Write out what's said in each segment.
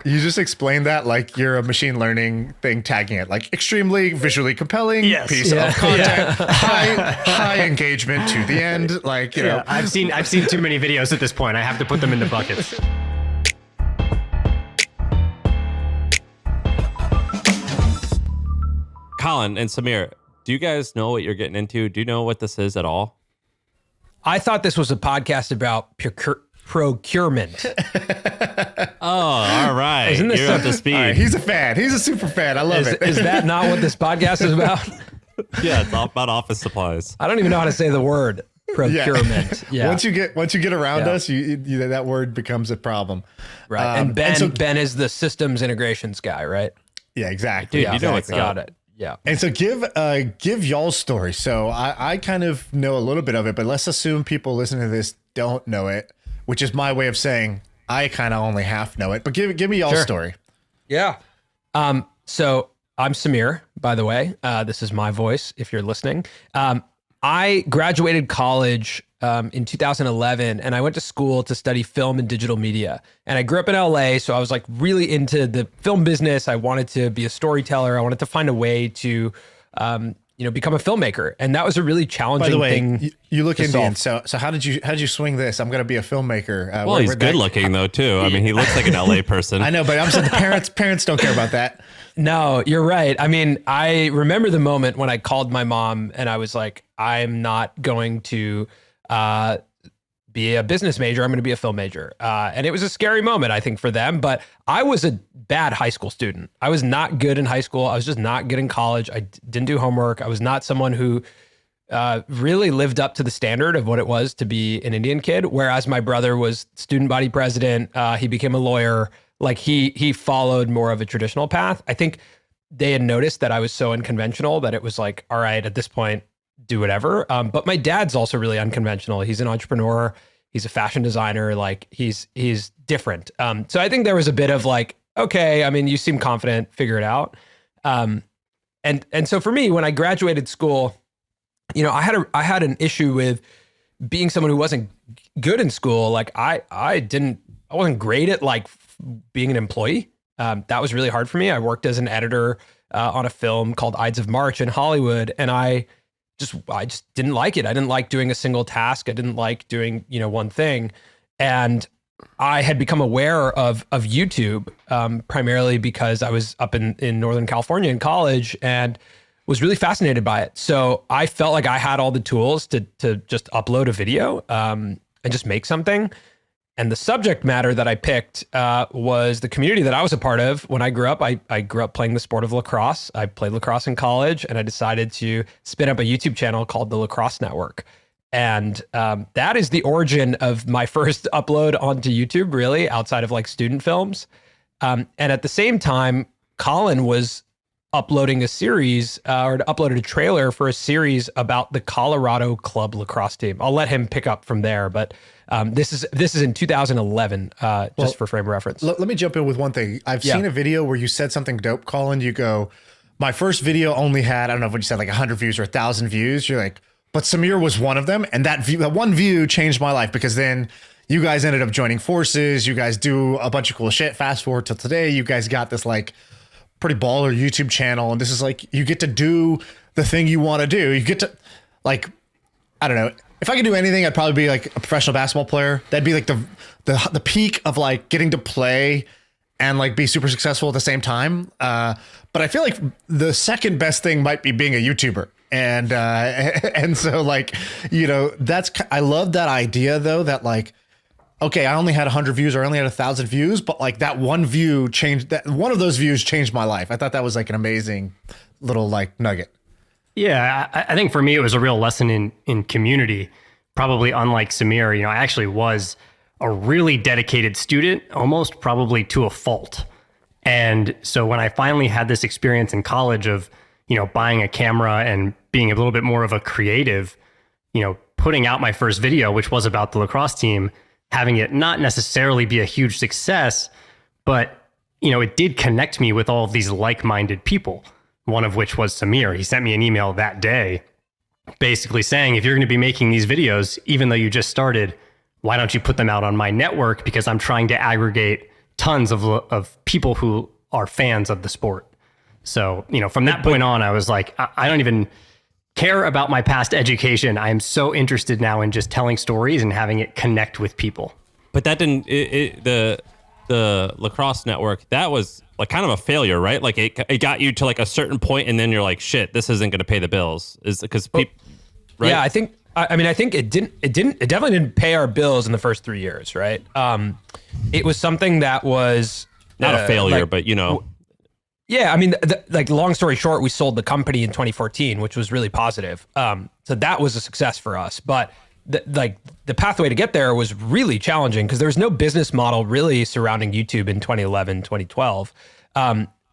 You just explained that like you're a machine learning thing, tagging it like extremely visually compelling piece of content, high engagement to the end. Like, you know, I've seen too many videos at this point. I have to put them into buckets. Colin and Samir, do you guys know what you're getting into? Do you know what this is at all? I thought this was a podcast about procurement. Oh, all right. Isn't this You're up to speed. right, he's a fan. He's a super fan. I love it. Is that not what this podcast is about? Yeah, it's all about office supplies. I don't even know how to say the word procurement. Yeah. Once you get around us, you that word becomes a problem. Right. And Ben is the systems integrations guy, right? Yeah, exactly. Dude, you know what's got it. Yeah. And so give y'all's story. So I kind of know a little bit of it, but let's assume people listening to this don't know it, which is my way of saying I kind of only half know it. But give me y'all's story. Yeah. So I'm Samir, by the way. This is my voice if you're listening. I graduated college in 2011, and I went to school to study film and digital media. And I grew up in LA, so I was like really into the film business. I wanted to be a storyteller. I wanted to find a way to, become a filmmaker. And that was a really challenging thing. By the way, you look Indian. solve. So how did you swing this? I'm going to be a filmmaker. Well, he's good looking though too. I mean, he looks like an LA person. I know, but I'm saying the parents don't care about that. No, you're right. I mean, I remember the moment when I called my mom and I was like, I'm not going to be a business major. I'm going to be a film major. And it was a scary moment, I think, for them. But I was a bad high school student. I was not good in high school. I was just not good in college. I didn't do homework. I was not someone who really lived up to the standard of what it was to be an Indian kid. Whereas my brother was student body president. He became a lawyer. Like he followed more of a traditional path. I think they had noticed that I was so unconventional that it was like, all right, at this point, do whatever. But my dad's also really unconventional. He's an entrepreneur. He's a fashion designer. Like he's different. So I think there was a bit of like, okay, I mean, you seem confident, figure it out. And so for me, when I graduated school, I had an issue with being someone who wasn't good in school. Like I wasn't great at like being an employee. That was really hard for me. I worked as an editor on a film called Ides of March in Hollywood, and I just didn't like it. I didn't like doing a single task. I didn't like doing, one thing. And I had become aware of YouTube primarily because I was up in Northern California in college and was really fascinated by it. So I felt like I had all the tools to just upload a video and just make something. And the subject matter that I picked was the community that I was a part of. When I grew up, I grew up playing the sport of lacrosse. I played lacrosse in college, and I decided to spin up a YouTube channel called the Lacrosse Network. And that is the origin of my first upload onto YouTube, really, outside of like student films. And at the same time, Colin was uploading a series or uploaded a trailer for a series about the Colorado club lacrosse team. I'll let him pick up from there, but this is in 2011, just for frame of reference. Let me jump in with one thing. I've seen a video where you said something dope, Colin. You go, my first video only had, I don't know what you said, like 100 views or 1,000 views. You're like, but Samir was one of them. And that one view changed my life, because then you guys ended up joining forces. You guys do a bunch of cool shit. Fast forward to today, you guys got this like pretty baller YouTube channel. And this is like, you get to do the thing you want to do. You get to like, I don't know. If I could do anything, I'd probably be like a professional basketball player. That'd be like the peak of like getting to play and like be super successful at the same time. But I feel like the second best thing might be being a YouTuber. And so like, I love that idea though, that like, okay, I only had 100 views or I only had 1,000 views, but like that one view one of those views changed my life. I thought that was like an amazing little like nugget. Yeah, I think for me, it was a real lesson in community. Probably unlike Samir, I actually was a really dedicated student, almost probably to a fault. And so when I finally had this experience in college of, buying a camera and being a little bit more of a creative, putting out my first video, which was about the lacrosse team, having it not necessarily be a huge success, but, it did connect me with all of these like-minded people. One of which was Samir. He sent me an email that day basically saying, if you're going to be making these videos, even though you just started, why don't you put them out on my network? Because I'm trying to aggregate tons of people who are fans of the sport. So, from that point on, I was like, I don't even care about my past education. I am so interested now in just telling stories and having it connect with people. But that didn't, the lacrosse network, that was like kind of a failure, right? Like it got you to like a certain point and then you're like, shit, this isn't going to pay the bills. Is because people, right? Yeah, I think it definitely didn't pay our bills in the first 3 years, right? It was something that was not a failure, but yeah, I mean, like long story short, we sold the company in 2014, which was really positive. So that was a success for us. But the pathway to get there was really challenging because there was no business model really surrounding YouTube in 2011, 2012.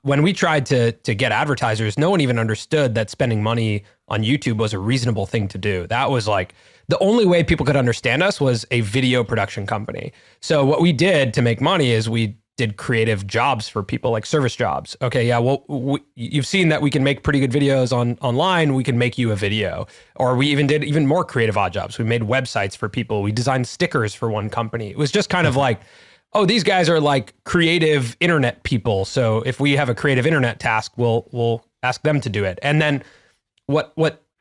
When we tried to get advertisers, no one even understood that spending money on YouTube was a reasonable thing to do. That was like the only way people could understand us was a video production company. So what we did to make money is we did creative jobs for people, like service jobs. Okay, yeah, well, you've seen that we can make pretty good videos online. We can make you a video. Or we even did even more creative odd jobs. We made websites for people. We designed stickers for one company. It was just kind of like, oh, these guys are like creative internet people. So if we have a creative internet task, we'll ask them to do it. And then what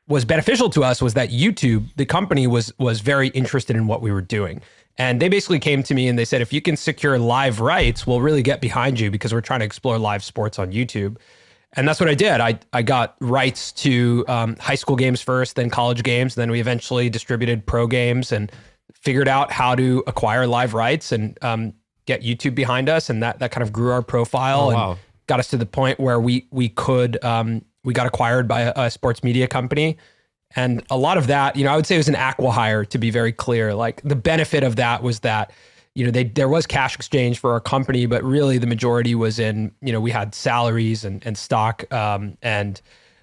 was beneficial to us was that YouTube, the company, was very interested in what we were doing. And they basically came to me and they said, if you can secure live rights, we'll really get behind you because we're trying to explore live sports on YouTube. And that's what I did. I got rights to high school games first, then college games. Then we eventually distributed pro games and figured out how to acquire live rights and get YouTube behind us. And that kind of grew our profile and got us to the point where we got acquired by a sports media company. And a lot of that, I would say it was an acqui-hire, to be very clear. Like the benefit of that was that, there was cash exchange for our company, but really the majority was in, we had salaries and stock, and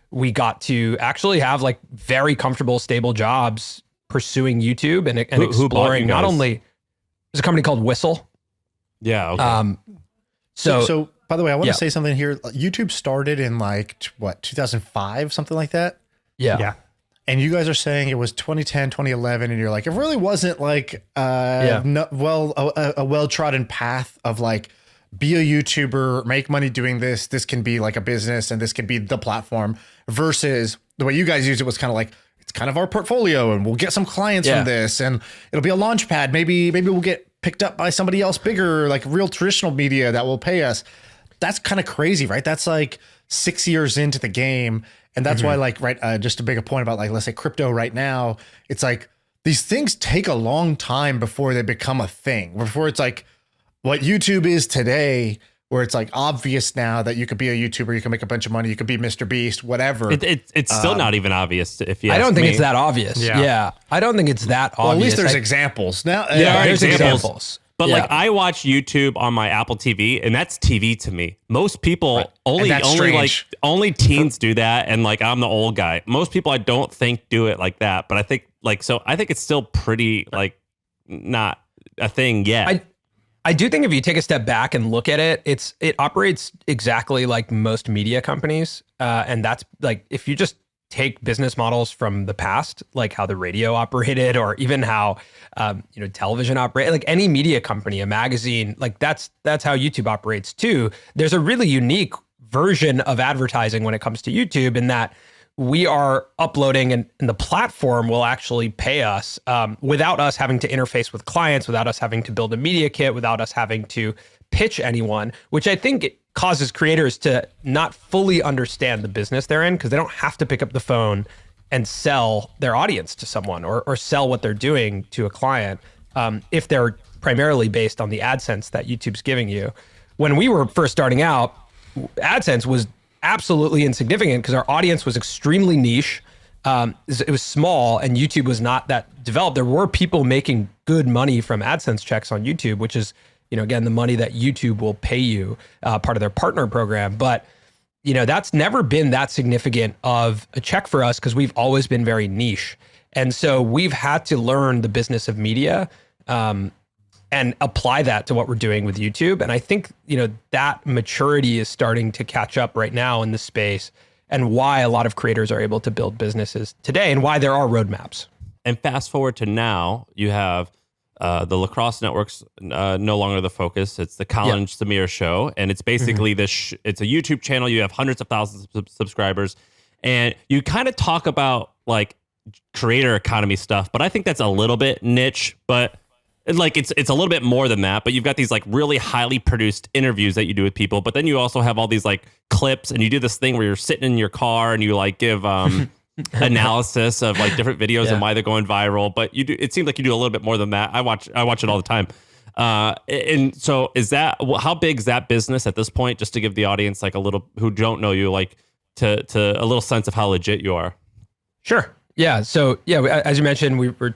we got to actually have like very comfortable, stable jobs pursuing YouTube and exploring not only, there's a company called Whistle. Yeah. Okay. So by the way, I want to say something here. YouTube started in 2005, something like that. Yeah. And you guys are saying it was 2010, 2011, and you're like, it really wasn't like a well-trodden path of like, be a YouTuber, make money doing this. This can be like a business and this can be the platform, versus the way you guys use it was kind of like, it's kind of our portfolio and we'll get some clients from this and it'll be a launch pad. Maybe we'll get picked up by somebody else bigger, like real traditional media that will pay us. That's kind of crazy, right? That's like 6 years into the game. And that's why, just to make a point about, like, let's say crypto right now, it's like these things take a long time before they become a thing, before it's like what YouTube is today, where it's like obvious now that you could be a YouTuber, you can make a bunch of money, you could be Mr. Beast, whatever. It's still not even obvious if you ask I don't think me. it's that obvious. Yeah. I don't think it's that obvious. Well, at least there's examples. Now, there's examples. But like I watch YouTube on my Apple TV, and that's TV to me. Most people only teens do that, and like I'm the old guy. Most people I don't think do it like that. But I think I think it's still pretty like not a thing yet. I do think if you take a step back and look at it, it operates exactly like most media companies, and that's like if you just take business models from the past, like how the radio operated, or even how television operated, like any media company, a magazine, like that's how YouTube operates too. There's a really unique version of advertising when it comes to YouTube, in that we are uploading and the platform will actually pay us without us having to interface with clients, without us having to build a media kit, without us having to pitch anyone, which I think it causes creators to not fully understand the business they're in, because they don't have to pick up the phone and sell their audience to someone or sell what they're doing to a client if they're primarily based on the AdSense that YouTube's giving you. When we were first starting out, AdSense was absolutely insignificant because our audience was extremely niche. It was small and YouTube was not that developed. There were people making good money from AdSense checks on YouTube, which is, again, the money that YouTube will pay you, part of their partner program. But, that's never been that significant of a check for us because we've always been very niche. And so we've had to learn the business of media and apply that to what we're doing with YouTube. And I think, that maturity is starting to catch up right now in the space, and why a lot of creators are able to build businesses today and why there are roadmaps. And fast forward to now, you have the Lacrosse Network's no longer the focus. It's the Colin and Samir show, and it's basically it's a YouTube channel. You have hundreds of thousands of subscribers, and you kind of talk about like creator economy stuff, but I think that's a little bit niche, but like it's a little bit more than that. But you've got these like really highly produced interviews that you do with people, but then you also have all these like clips, and you do this thing where you're sitting in your car and you like give analysis of like different videos and why they're going viral. But you do, it seems like you do a little bit more than that. I watch it all the time. And so how big is that business at this point? Just to give the audience like a little, who don't know you, like to a little sense of how legit you are. Sure. Yeah. So as you mentioned, we're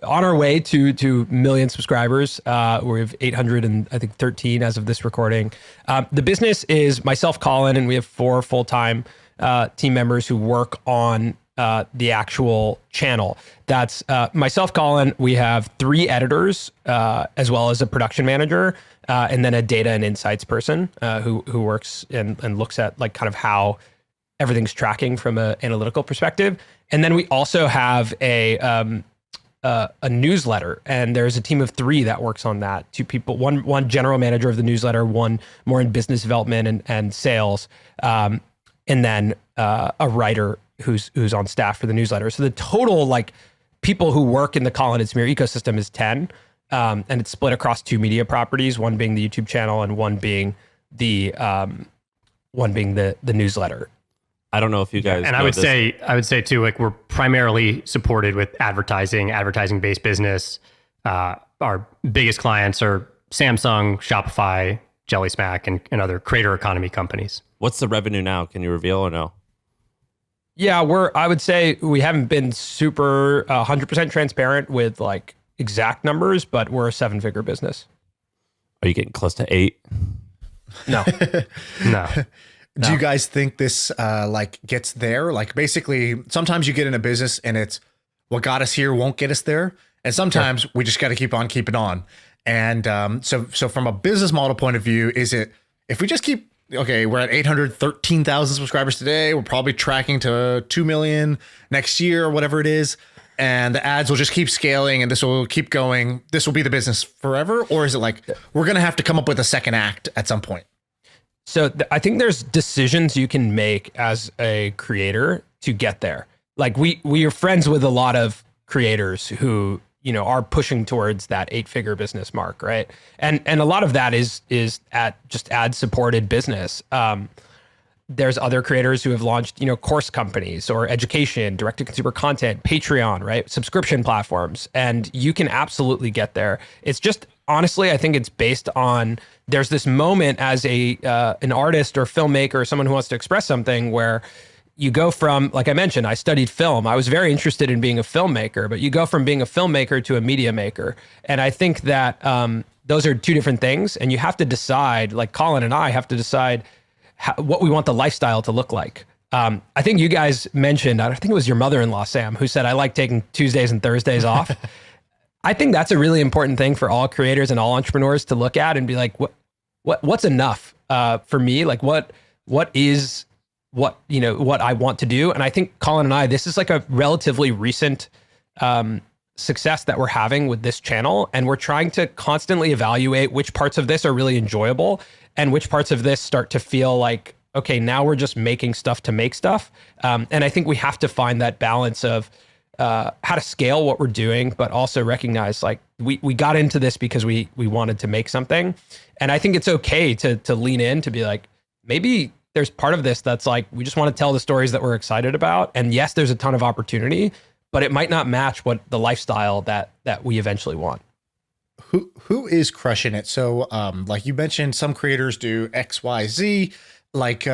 on our way to million subscribers. We have 813 as of this recording. The business is myself, Colin, and we have 4 full-time team members who work on the actual channel. That's myself, Colin. We have 3 editors, as well as a production manager, and then a data and insights person who works and looks at like kind of how everything's tracking from an analytical perspective. And then we also have a newsletter, and there's a team of 3 that works on that. 2 people, one general manager of the newsletter, one more in business development and sales, and then a writer who's on staff for the newsletter. So the total like people who work in the Colin and Samir ecosystem is 10, and it's split across 2 media properties, one being the YouTube channel and one being the newsletter. I don't know if you guys and I would say too, like we're primarily supported with advertising-based business. Our biggest clients are Samsung, Shopify, Jelly Smack, and other creator economy companies. What's the revenue now? Can you reveal or no? Yeah, I would say we haven't been super 100% transparent with like exact numbers, but we're a 7-figure business. Are you getting close to 8? No. No. Do you guys think this like gets there? Like basically, sometimes you get in a business and it's what got us here won't get us there, and sometimes we just got to keep on keeping on. And so from a business model point of view, is it if we just keep we're at 813,000 subscribers today, we're probably tracking to 2 million next year or whatever it is, and the ads will just keep scaling and this will keep going. This will be the business forever, or is it like we're gonna have to come up with a second act at some point? So I think there's decisions you can make as a creator to get there. Like we are friends with a lot of creators who, are pushing towards that 8-figure business mark, right? And a lot of that is at just ad supported business. There's other creators who have launched, course companies or education, direct to consumer content, Patreon, right? Subscription platforms, and you can absolutely get there. It's just, honestly, I think it's based on, there's this moment as an artist or filmmaker or someone who wants to express something where you go from, like I mentioned, I studied film. I was very interested in being a filmmaker, but you go from being a filmmaker to a media maker. And I think that those are 2 different things. And you have to decide, like Colin and I have to decide what we want the lifestyle to look like. I think you guys mentioned, I think it was your mother-in-law, Sam, who said, I like taking Tuesdays and Thursdays off. I think that's a really important thing for all creators and all entrepreneurs to look at and be like, what's enough for me? Like what I want to do. And I think Colin and I, this is like a relatively recent success that we're having with this channel. And we're trying to constantly evaluate which parts of this are really enjoyable and which parts of this start to feel like, okay, now we're just making stuff to make stuff. And I think we have to find that balance of how to scale what we're doing, but also recognize like we got into this because we wanted to make something. And I think it's okay to lean in, to be like, maybe there's part of this that's like, we just want to tell the stories that we're excited about. And yes, there's a ton of opportunity, but it might not match what the lifestyle that we eventually want. Who is crushing it? So like you mentioned, some creators do X, Y, Z, like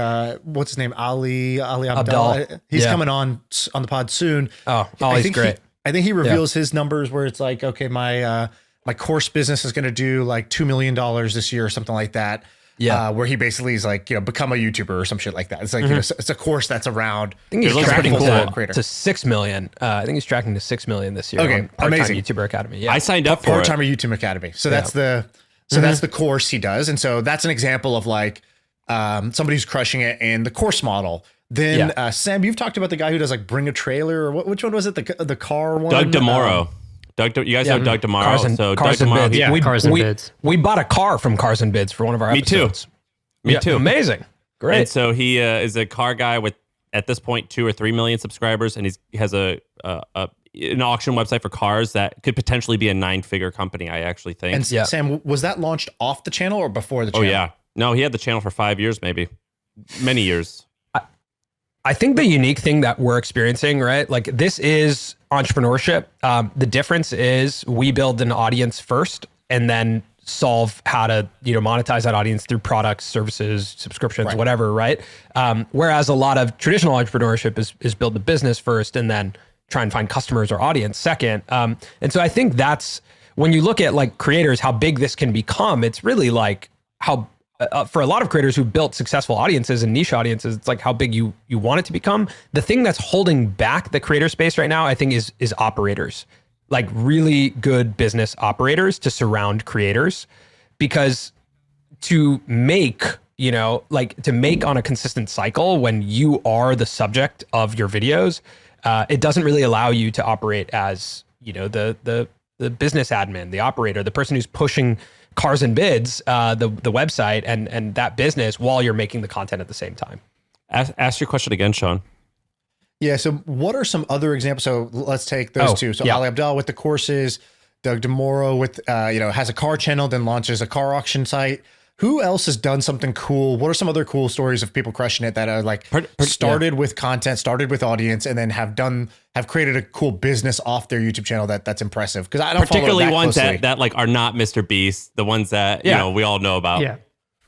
what's his name? Ali Abdal. He's coming on the pod soon. Oh, he's great. I think he reveals his numbers where it's like, okay, my course business is going to do like $2 million this year or something like that. Yeah. Where he basically is like, become a YouTuber or some shit like that. It's like, it's a course that's around. I think he's tracking to 6 million. I think he's tracking to 6 million this year. Okay. Part-time Amazing. YouTuber Academy. Yeah. I signed up for Part-timer YouTube Academy. So that's that's the course he does. And so that's an example of like somebody who's crushing it in the course model. Then Sam, you've talked about the guy who does like Bring a Trailer, or which one was it? The car one? Doug DeMoro. You guys know Doug Tomorrow. Cars Doug and Tomorrow. Bids. Cars and Bids. We bought a car from Cars and Bids for one of our episodes. Me too. Amazing. Great. And so he is a car guy with, at this point, 2 or 3 million subscribers, and he has an auction website for cars that could potentially be a 9-figure company, I actually think. And Sam, was that launched off the channel or before the channel? Oh, yeah. No, he had the channel for 5 years, maybe. Many years. I think the unique thing that we're experiencing, right? Like, this is entrepreneurship. The difference is we build an audience first and then solve how to, monetize that audience through products, services, subscriptions, whatever, right? Whereas a lot of traditional entrepreneurship is build the business first and then try and find customers or audience second. And so I think that's, when you look at like creators, how big this can become, it's really like how, for a lot of creators who built successful audiences and niche audiences, it's like how big you want it to become. The thing that's holding back the creator space right now, I think, is operators. Like really good business operators to surround creators, because to make, to make on a consistent cycle when you are the subject of your videos, it doesn't really allow you to operate as, the business admin, the operator, the person who's pushing Cars and Bids, the website and that business while you're making the content at the same time. Ask your question again, Shaan. Yeah. So what are some other examples? So let's take those two. So Ali Abdaal with the courses, Doug Tomorrow with, has a car channel, then launches a car auction site. Who else has done something cool? What are some other cool stories of people crushing it that are like started with content, started with audience, and then have created a cool business off their YouTube channel that's impressive? Because I don't particularly follow ones closely. that like are not Mr. Beast, the ones that we all know about. Yeah.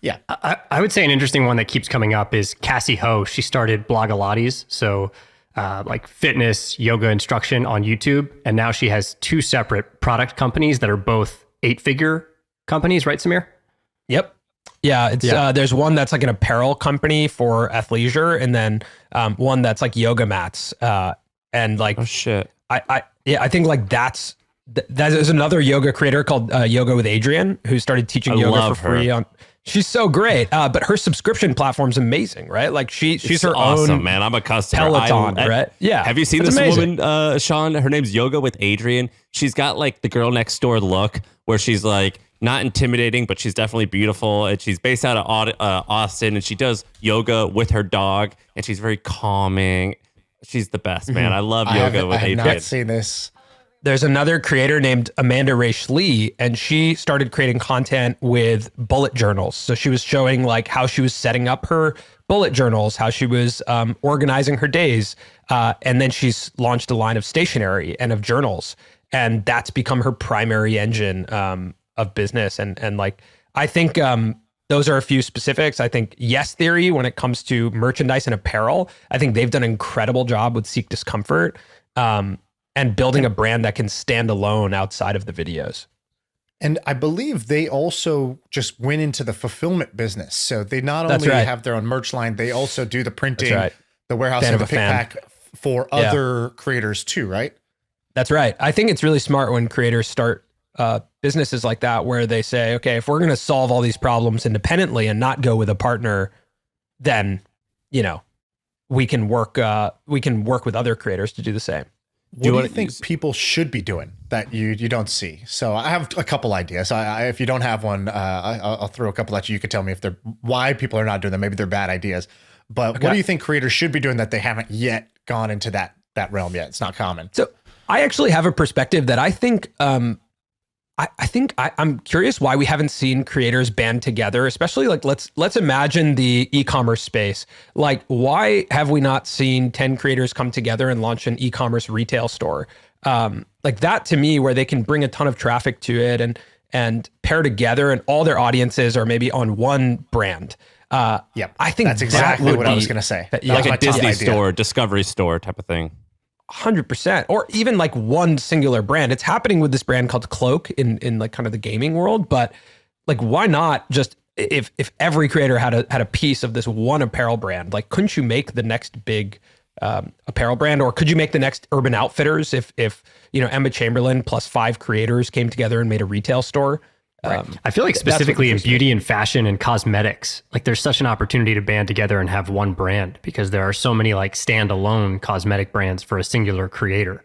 Yeah. I would say an interesting one that keeps coming up is Cassie Ho. She started Blogilates. So like fitness, yoga instruction on YouTube. And now she has 2 separate product companies that are both 8-figure companies, right, Samir? Yep. Yeah, it's there's one that's like an apparel company for athleisure, and then one that's like yoga mats. And like, oh shit, I think like that is another yoga creator called Yoga with Adrian, who started teaching yoga for free on. She's so great, but her subscription platform's amazing, right? Like she's her awesome, own man. I'm a customer. Peloton, right? Yeah. Have you seen this woman, Shaan? Her name's Yoga with Adrian. She's got like the girl next door look, where she's like not intimidating, but she's definitely beautiful. And she's based out of Austin, and she does yoga with her dog, and she's very calming. She's the best, man. I love yoga with Adrian. I have not seen this. There's another creator named Amanda Raish Lee, and she started creating content with bullet journals. So she was showing like how she was setting up her bullet journals, how she was organizing her days. And then she's launched a line of stationery and of journals. And that's become her primary engine of business. And like, I think those are a few specifics. I think Yes Theory, when it comes to merchandise and apparel, I think they've done an incredible job with Seek Discomfort. And building a brand that can stand alone outside of the videos. And I believe they also just went into the fulfillment business. So they not only have their own merch line, they also do the printing, the warehousing, the pick pack for other creators too, right? That's right. I think it's really smart when creators start businesses like that, where they say, okay, if we're going to solve all these problems independently and not go with a partner, then, we can work with other creators to do the same. What do you think people should be doing that you don't see? So I have a couple ideas. If you don't have one, I'll throw a couple at you. You can tell me if they're why people are not doing them. Maybe they're bad ideas. But what do you think creators should be doing that they haven't yet gone into that realm yet? It's not common. So I actually have a perspective that I think I'm curious why we haven't seen creators band together, especially like let's imagine the e-commerce space. Like, why have we not seen 10 creators come together and launch an e-commerce retail store? Like that to me, where they can bring a ton of traffic to it and pair together, and all their audiences are maybe on one brand. I think that's exactly what I was going to say. Like a Disney store, Discovery store type of thing. 100%, or even like one singular brand. It's happening with this brand called Cloak in like kind of the gaming world, but like, why not just if every creator had a piece of this one apparel brand? Like, couldn't you make the next big apparel brand, or could you make the next Urban Outfitters if Emma Chamberlain plus 5 creators came together and made a retail store? I feel like specifically in beauty and fashion and cosmetics, like there's such an opportunity to band together and have one brand, because there are so many like standalone cosmetic brands for a singular creator.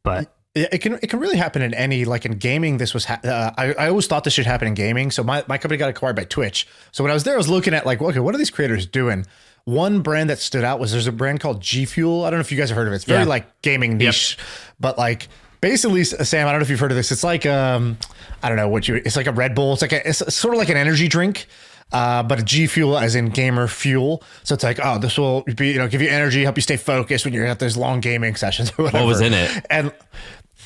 But It can really happen in any, like in gaming. This was I always thought this should happen in gaming. So my company got acquired by Twitch. So when I was there, I was looking at like, okay, what are these creators doing? One brand that stood out was there's a brand called G Fuel. I don't know if you guys have heard of it. It's very like gaming niche, but like basically, Sam, I don't know if you've heard of this. It's like I don't know what it's like a Red Bull. It's sort of like an energy drink. But a G Fuel as in gamer fuel. So it's like, oh, this will be, give you energy, help you stay focused when you're at those long gaming sessions or whatever. What was in it? And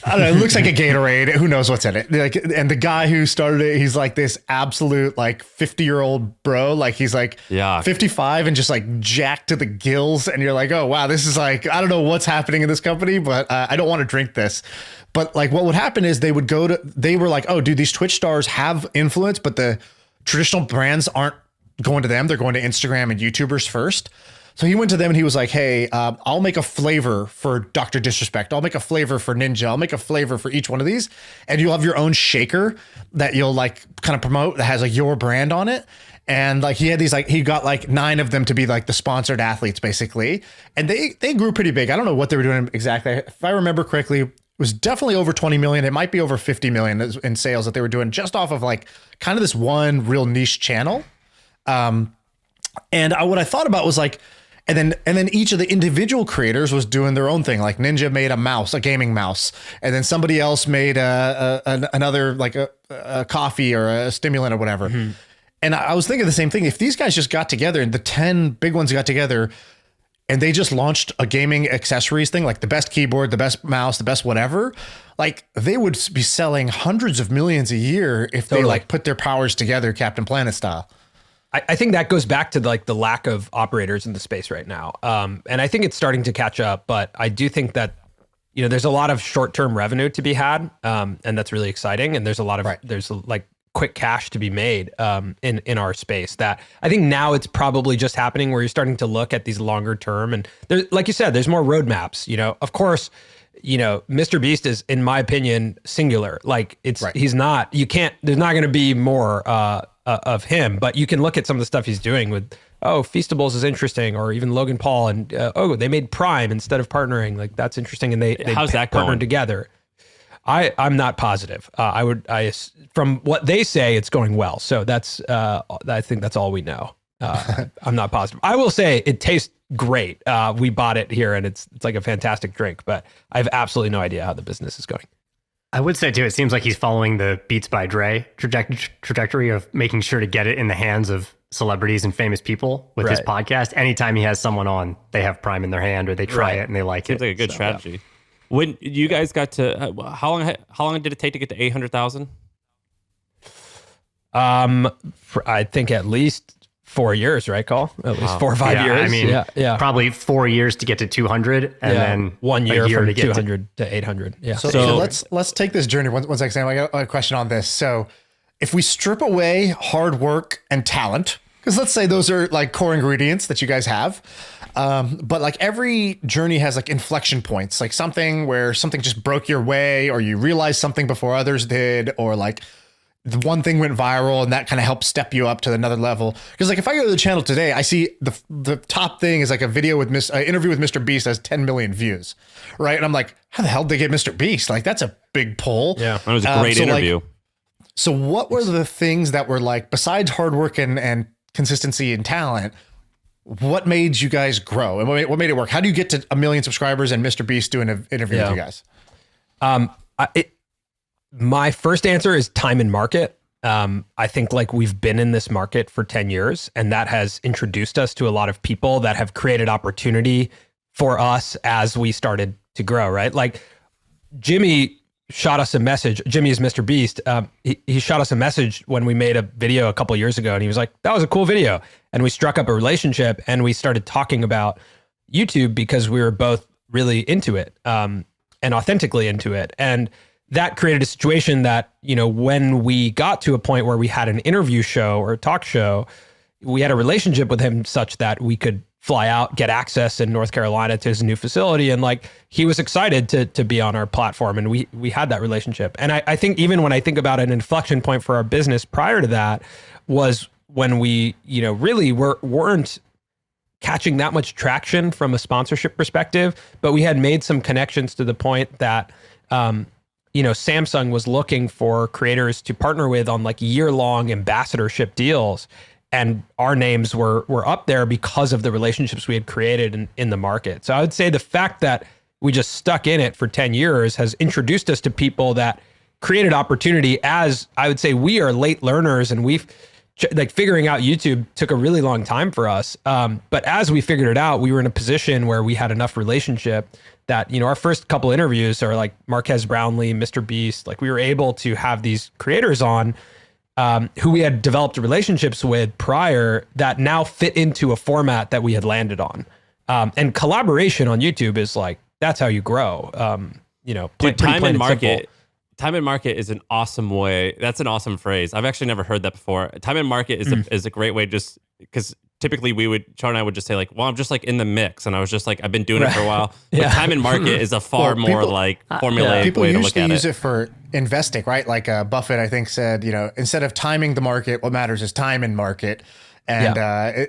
I don't know, it looks like a Gatorade. Who knows what's in it? Like, and the guy who started it, he's like this absolute like 50-year-old bro. Like he's like 55 and just like jacked to the gills. And you're like, oh wow, this is like, I don't know what's happening in this company, but I don't want to drink this. But like what would happen is they were like, oh, dude, these Twitch stars have influence, but the traditional brands aren't going to them. They're going to Instagram and YouTubers first. So he went to them and he was like, hey, I'll make a flavor for Dr. Disrespect. I'll make a flavor for Ninja. I'll make a flavor for each one of these. And you'll have your own shaker that you'll like kind of promote that has like your brand on it. And like he had these, like he got like 9 of them to be like the sponsored athletes basically. And they grew pretty big. I don't know what they were doing exactly. If I remember correctly, it was definitely over 20 million. It might be over 50 million in sales that they were doing just off of like kind of this one real niche channel. And what I thought about was like, and then each of the individual creators was doing their own thing. Like Ninja made a mouse, a gaming mouse, and then somebody else made another like a coffee or a stimulant or whatever. Mm-hmm. And I was thinking the same thing. If these guys just got together and the 10 big ones got together and they just launched a gaming accessories thing, like the best keyboard, the best mouse, the best whatever, like they would be selling hundreds of millions a year if they like put their powers together, Captain Planet style. I think that goes back to like the lack of operators in the space right now. And I think it's starting to catch up, but I do think that, there's a lot of short-term revenue to be had. And that's really exciting. And there's a lot of, there's like quick cash to be made in our space that I think now it's probably just happening where you're starting to look at these longer term. And there, like you said, there's more roadmaps, of course, Mr. Beast is, in my opinion, singular. Like he's not, there's not going to be more, of him, but you can look at some of the stuff he's doing with, Feastables is interesting, or even Logan Paul, and they made Prime instead of partnering. Like that's interesting, and they how's that partnered going together. I'm not positive. From what they say, it's going well. So that's I think that's all we know. I'm not positive. I will say it tastes great. We bought it here, and it's like a fantastic drink, but I have absolutely no idea how the business is going. I would say too, it seems like he's following the Beats by Dre trajectory of making sure to get it in the hands of celebrities and famous people with his podcast. Anytime he has someone on, they have Prime in their hand or they try it and they like Seems it. like a good strategy. Yeah. When you guys got to, how long did it take to get to 800,000? I think at least 4 years, right, Cole? At least 4 or 5 years. I mean, probably 4 years to get to 200, and then 1 year from 200 to 800. Yeah. So let's take this journey. One second, Sam. I got a question on this. So if we strip away hard work and talent, because let's say those are like core ingredients that you guys have, but like every journey has like inflection points, like something where something just broke your way, or you realized something before others did, or like the one thing went viral and that kind of helped step you up to another level. Because like if I go to the channel today, I see the top thing is like a video with interview with Mr. Beast has 10 million views, right? And I'm like, how the hell did they get Mr. Beast? Like that's a big pull. Yeah, that was a great interview. So what were the things that were like, besides hard work and consistency and talent, what made you guys grow and what made it work? How do you get to 1 million subscribers and Mr. Beast doing an interview with you guys? My first answer is time and market. I think like we've been in this market for 10 years, and that has introduced us to a lot of people that have created opportunity for us as we started to grow, right? Like Jimmy shot us a message. Jimmy is Mr. Beast. He shot us a message when we made a video a couple of years ago, and he was like, that was a cool video. And we struck up a relationship, and we started talking about YouTube because we were both really into it, and authentically into it. And that created a situation that, when we got to a point where we had an interview show or a talk show, we had a relationship with him such that we could fly out, get access in North Carolina to his new facility. And like, he was excited to be on our platform, and we had that relationship. And I think even when I think about an inflection point for our business prior to that was when we, really weren't catching that much traction from a sponsorship perspective, but we had made some connections to the point that Samsung was looking for creators to partner with on like year-long ambassadorship deals. And our names were up there because of the relationships we had created in the market. So I would say the fact that we just stuck in it for 10 years has introduced us to people that created opportunity. As I would say, we are late learners, and we've like figuring out YouTube took a really long time for us. But as we figured it out, we were in a position where we had enough relationship that, our first couple interviews are like Marquez Brownlee, Mr. Beast. Like we were able to have these creators on who we had developed relationships with prior that now fit into a format that we had landed on. And collaboration on YouTube is like, that's how you grow. Dude, time and market. Time and market is an awesome way. That's an awesome phrase. I've actually never heard that before. Time and market is a great way, just because typically Char and I would just say like, well, I'm just like in the mix. And I was just like, I've been doing it for a while. But time and market is a far more like formulaic way to look at it. People used to use it for investing, right? Like Buffett, I think, said, instead of timing the market, what matters is time and market. And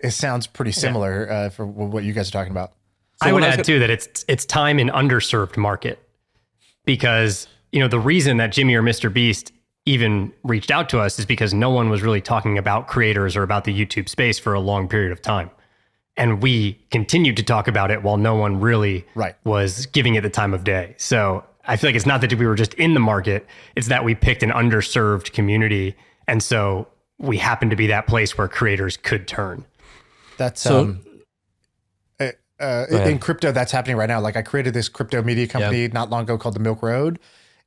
it sounds pretty similar for what you guys are talking about. So I would add too that it's time in underserved market, because the reason that Jimmy or Mr. Beast even reached out to us is because no one was really talking about creators or about the YouTube space for a long period of time. And we continued to talk about it while no one really was giving it the time of day. So I feel like it's not that we were just in the market, it's that we picked an underserved community. And so we happened to be that place where creators could turn. That's in crypto, that's happening right now. Like I created this crypto media company not long ago called The Milk Road,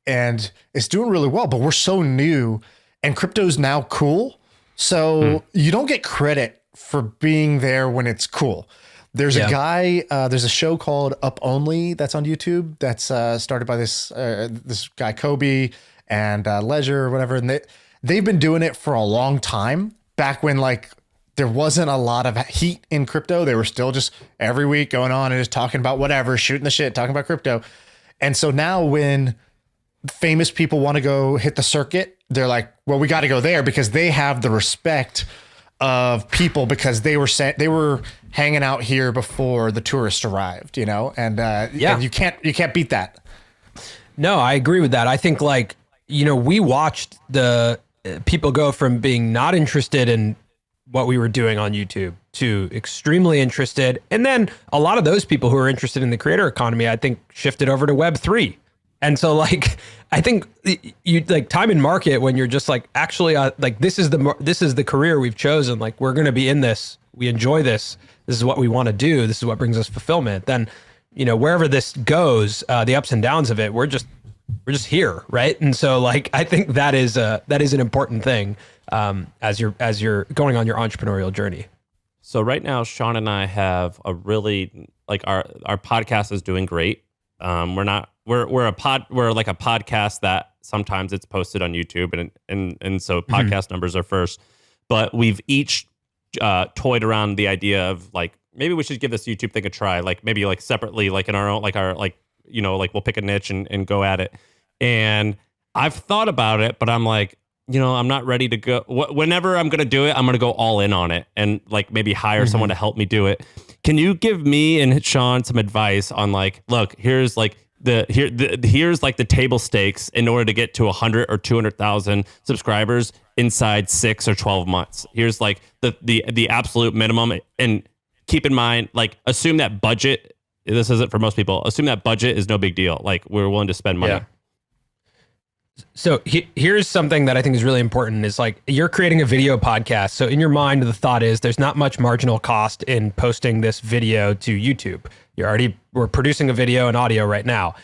and it's doing really well, but we're so new and crypto's now cool. So you don't get credit for being there when it's cool. There's a guy, there's a show called Up Only that's on YouTube that's started by this guy, Kobe, and Leisure or whatever. And they've been doing it for a long time, back when like there wasn't a lot of heat in crypto. They were still just every week going on and just talking about whatever, shooting the shit, talking about crypto. And so now when famous people want to go hit the circuit, they're like, well, we got to go there because they have the respect of people, because they were hanging out here before the tourists arrived, and you can't beat that. No, I agree with that. I think like, we watched the people go from being not interested in what we were doing on YouTube to extremely interested. And then a lot of those people who are interested in the creator economy, I think shifted over to Web3. And so like, I think you like time and market when you're just like, actually like this is the career we've chosen. Like we're going to be in this. We enjoy this. This is what we want to do. This is what brings us fulfillment. Then, wherever this goes, the ups and downs of it, we're just here. Right. And so like, I think that is an important thing as you're going on your entrepreneurial journey. So right now, Shaan and I have a really like our podcast is doing great. We're like a podcast that sometimes it's posted on YouTube and so podcast numbers are first, but we've each toyed around the idea of like, maybe we should give this YouTube thing a try. Like maybe like separately, like in our own, like our, like, like we'll pick a niche and go at it. And I've thought about it, but I'm like, I'm not ready to go. Whenever I'm going to do it, I'm going to go all in on it and like maybe hire someone to help me do it. Can you give me and Shaan some advice on like, look, here's like here's like the table stakes in order to get to 100 or 200,000 subscribers inside 6 or 12 months. Here's like the absolute minimum, and keep in mind, like assume that budget. This isn't for most people. Assume that budget is no big deal. Like we're willing to spend money. Yeah. So here's something that I think is really important is like you're creating a video podcast. So in your mind, the thought is there's not much marginal cost in posting this video to YouTube. We're producing a video and audio right now.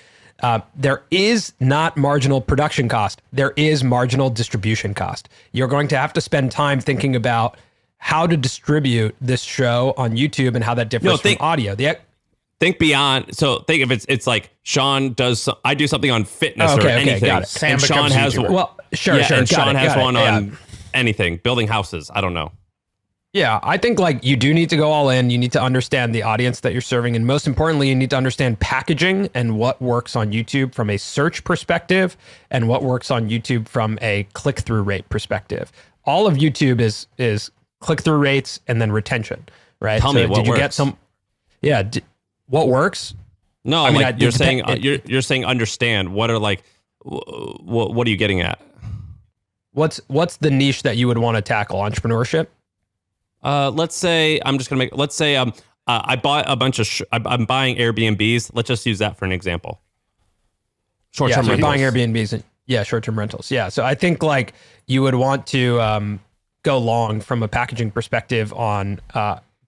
There is not marginal production cost. There is marginal distribution cost. You're going to have to spend time thinking about how to distribute this show on YouTube and how that differs from audio. Think beyond. So think if it's like Shaan does. I do something on fitness or anything. Got it. And Shaan has sure. And Shaan has one on anything, building houses. I don't know. Yeah, I think like you do need to go all in. You need to understand the audience that you're serving, and most importantly, you need to understand packaging and what works on YouTube from a search perspective, and what works on YouTube from a click-through rate perspective. All of YouTube is click-through rates and then retention, right? Tell me what works. What works? No, I mean, like you're saying, you're saying understand. What are like, what are you getting at? What's the niche that you would want to tackle? Entrepreneurship? Let's say I'm just gonna make. Let's say I bought a bunch of. I'm buying Airbnbs. Let's just use that for an example. Short-term rentals. Buying Airbnbs. And, short-term rentals. Yeah. So I think like you would want to go long from a packaging perspective on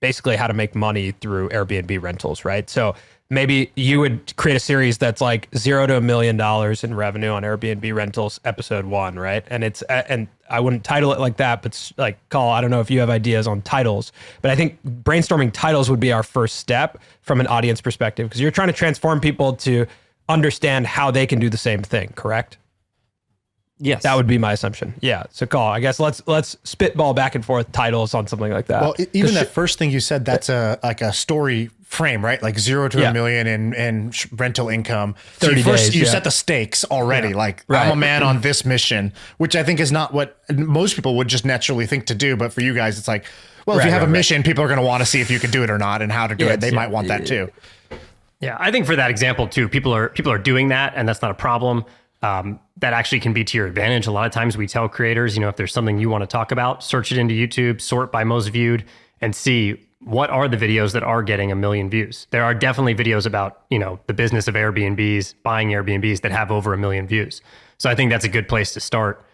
basically how to make money through Airbnb rentals, right? So maybe you would create a series that's like $0 to $1 million in revenue on Airbnb rentals, episode 1, right? And it's and I wouldn't title it like that, but like, Call, I don't know if you have ideas on titles, but I think brainstorming titles would be our first step from an audience perspective, because you're trying to transform people to understand how they can do the same thing, correct? Yes. That would be my assumption. Yeah. So Call, I guess let's spitball back and forth titles on something like that. Well, even that first thing you said, that's like a story frame, right? Like 0 to $1 million in rental income. So 30 days, you set the stakes already. Yeah. Like I'm a man on this mission, which I think is not what most people would just naturally think to do. But for you guys, it's like, well, if you have a mission, people are going to want to see if you can do it or not and how to do it. They might want that too. Yeah, I think for that example too, people are doing that, and that's not a problem. That actually can be to your advantage. A lot of times we tell creators, if there's something you want to talk about, search it into YouTube, sort by most viewed, and see what are the videos that are getting 1 million views. There are definitely videos about, the business of Airbnbs, buying Airbnbs that have over 1 million views. So I think that's a good place to start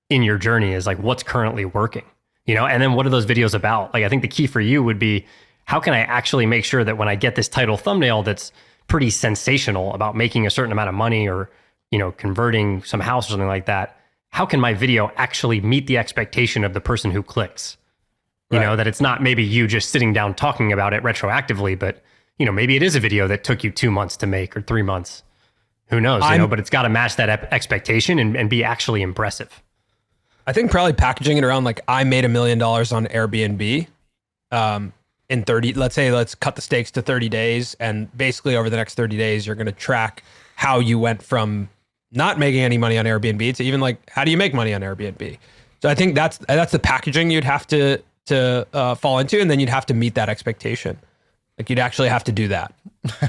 in your journey, is like, what's currently working, and then what are those videos about? Like, I think the key for you would be, how can I actually make sure that when I get this title thumbnail that's pretty sensational about making a certain amount of money or, converting some house or something like that, how can my video actually meet the expectation of the person who clicks? That it's not maybe you just sitting down talking about it retroactively, but, maybe it is a video that took you 2 months to make or 3 months. Who knows, but it's got to match that expectation and be actually impressive. I think probably packaging it around like, I made $1 million on Airbnb in 30, let's cut the stakes to 30 days. And basically over the next 30 days, you're going to track how you went from not making any money on Airbnb to even like, how do you make money on Airbnb? So I think that's the packaging you'd have to fall into, and then you'd have to meet that expectation. Like, you'd actually have to do that.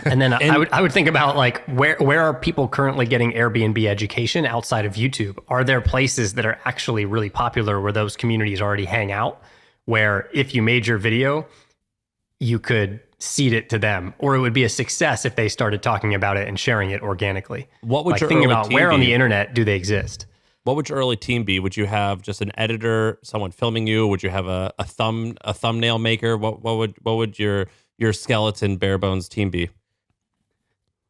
And then I would think about like, where are people currently getting Airbnb education outside of YouTube? Are there places that are actually really popular where those communities already hang out, where if you made your video, you could seed it to them, or it would be a success if they started talking about it and sharing it organically? What would your think early about team where be? On the internet do they exist? What would your early team be? Would you have just an editor, someone filming you? Would you have a thumbnail maker? What would your skeleton bare bones team be?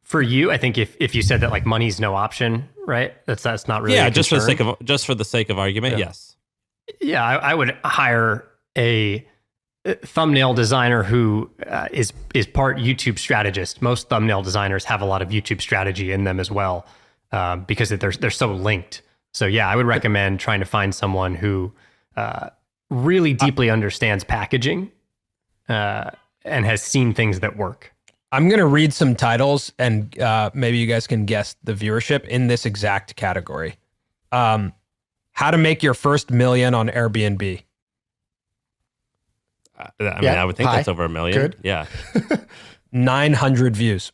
For you, I think if you said that like money's no option, right? That's not really just for the sake of argument, yes. Yeah, I would hire a thumbnail designer who is part YouTube strategist. Most thumbnail designers have a lot of YouTube strategy in them as well, because they're so linked. So yeah, I would recommend trying to find someone who really deeply understands packaging and has seen things that work. I'm going to read some titles, and maybe you guys can guess the viewership in this exact category. How to make your first $1 million on Airbnb. I would think that's over 1 million. Good. Yeah. 900 views.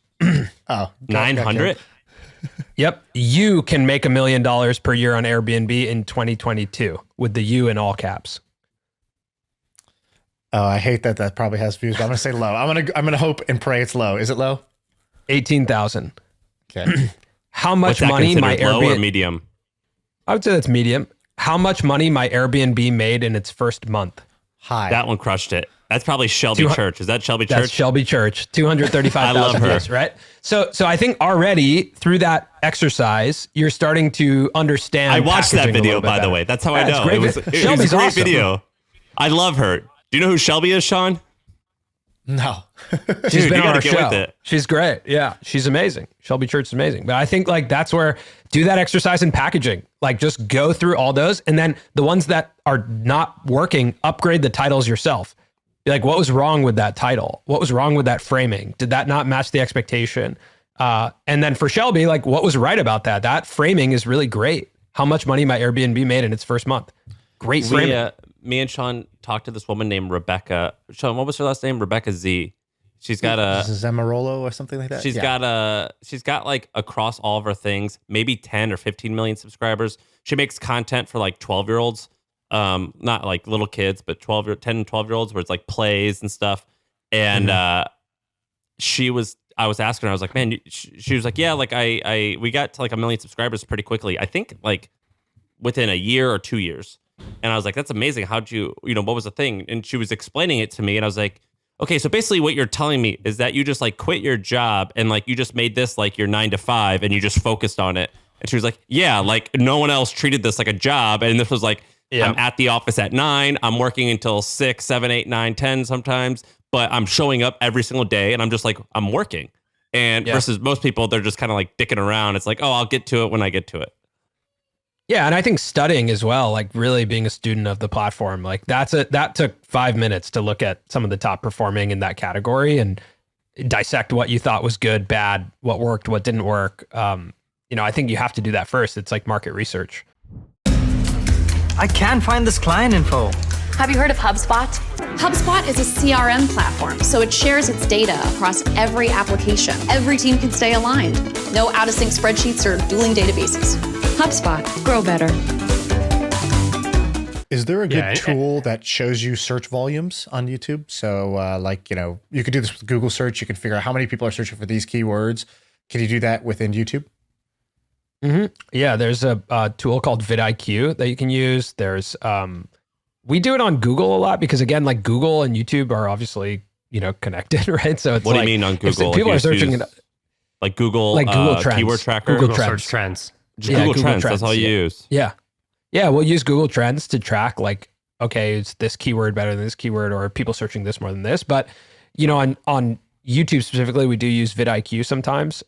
900? Yep. You can make $1 million per year on Airbnb in 2022 with the U in all caps. Oh, I hate that probably has views, but I'm going to say low. I'm going to hope and pray it's low. Is it low? 18,000. Okay. How much What's money that my considered, low or Airbnb? medium? I would say that's medium. How much money my Airbnb made in its first month? High. That one crushed it. That's probably Shelby Church. Is that Shelby Church? That's Shelby Church. 235,000 views, right? So I think already through that exercise, you're starting to understand. I watched that video, by the way. That's how I know. It was a great awesome. video. I love her. Do you know who Shelby is, Shaan? No. She's Dude, been you on gotta our get with show. it. She's great. Yeah, she's amazing. Shelby Church is amazing. But I think like that's where do that exercise in packaging. Like just go through all those, and then the ones that are not working, upgrade the titles yourself. Be like, what was wrong with that title? What was wrong with that framing? Did that not match the expectation? And then for Shelby, like what was right about that? That framing is really great. How much money my Airbnb made in its first month? Great framing. Me and Shaan talked to this woman named Rebecca. Shaan, what was her last name? Rebecca Z. She's got Zamarolo or something like that. She's got like across all of her things, maybe 10 or 15 million subscribers. She makes content for like 12-year-olds, not like little kids, but 10 and 12-year-olds where it's like plays and stuff. And I was asking her, I was like, man, she was like, yeah, like we got to like 1 million subscribers pretty quickly. I think like within a year or 2 years. And I was like, that's amazing. How'd you what was the thing? And she was explaining it to me and I was like, okay, so basically what you're telling me is that you just like quit your job and like you just made this like your 9 to 5 and you just focused on it. And she was like, yeah, like no one else treated this like a job. And this was like, I'm at the office at 9, I'm working until 6, 7, 8, 9, 10 sometimes, but I'm showing up every single day and I'm just like, I'm working. And versus most people, they're just kind of like dicking around. It's like, oh, I'll get to it when I get to it. Yeah, and I think studying as well, like really being a student of the platform, like that took 5 minutes to look at some of the top performing in that category and dissect what you thought was good, bad, what worked, what didn't work. I think you have to do that first. It's like market research. I can't find this client info. Have you heard of HubSpot? HubSpot is a CRM platform, so it shares its data across every application. Every team can stay aligned. No out-of-sync spreadsheets or dueling databases. HubSpot. Grow better. Is there a good tool that shows you search volumes on YouTube? So you could do this with Google search. You can figure out how many people are searching for these keywords. Can you do that within YouTube? Mm-hmm. Yeah, there's a tool called vidIQ that you can use. There's we do it on Google a lot because again, like Google and YouTube are obviously connected, right? So it's what do you mean on Google? People are searching it like Google Trends, keyword tracker, Google Search Trends. Just Google Trends. That's all you use. Yeah, we'll use Google Trends to track like, okay, is this keyword better than this keyword, or are people searching this more than this? But on YouTube specifically, we do use vidIQ sometimes.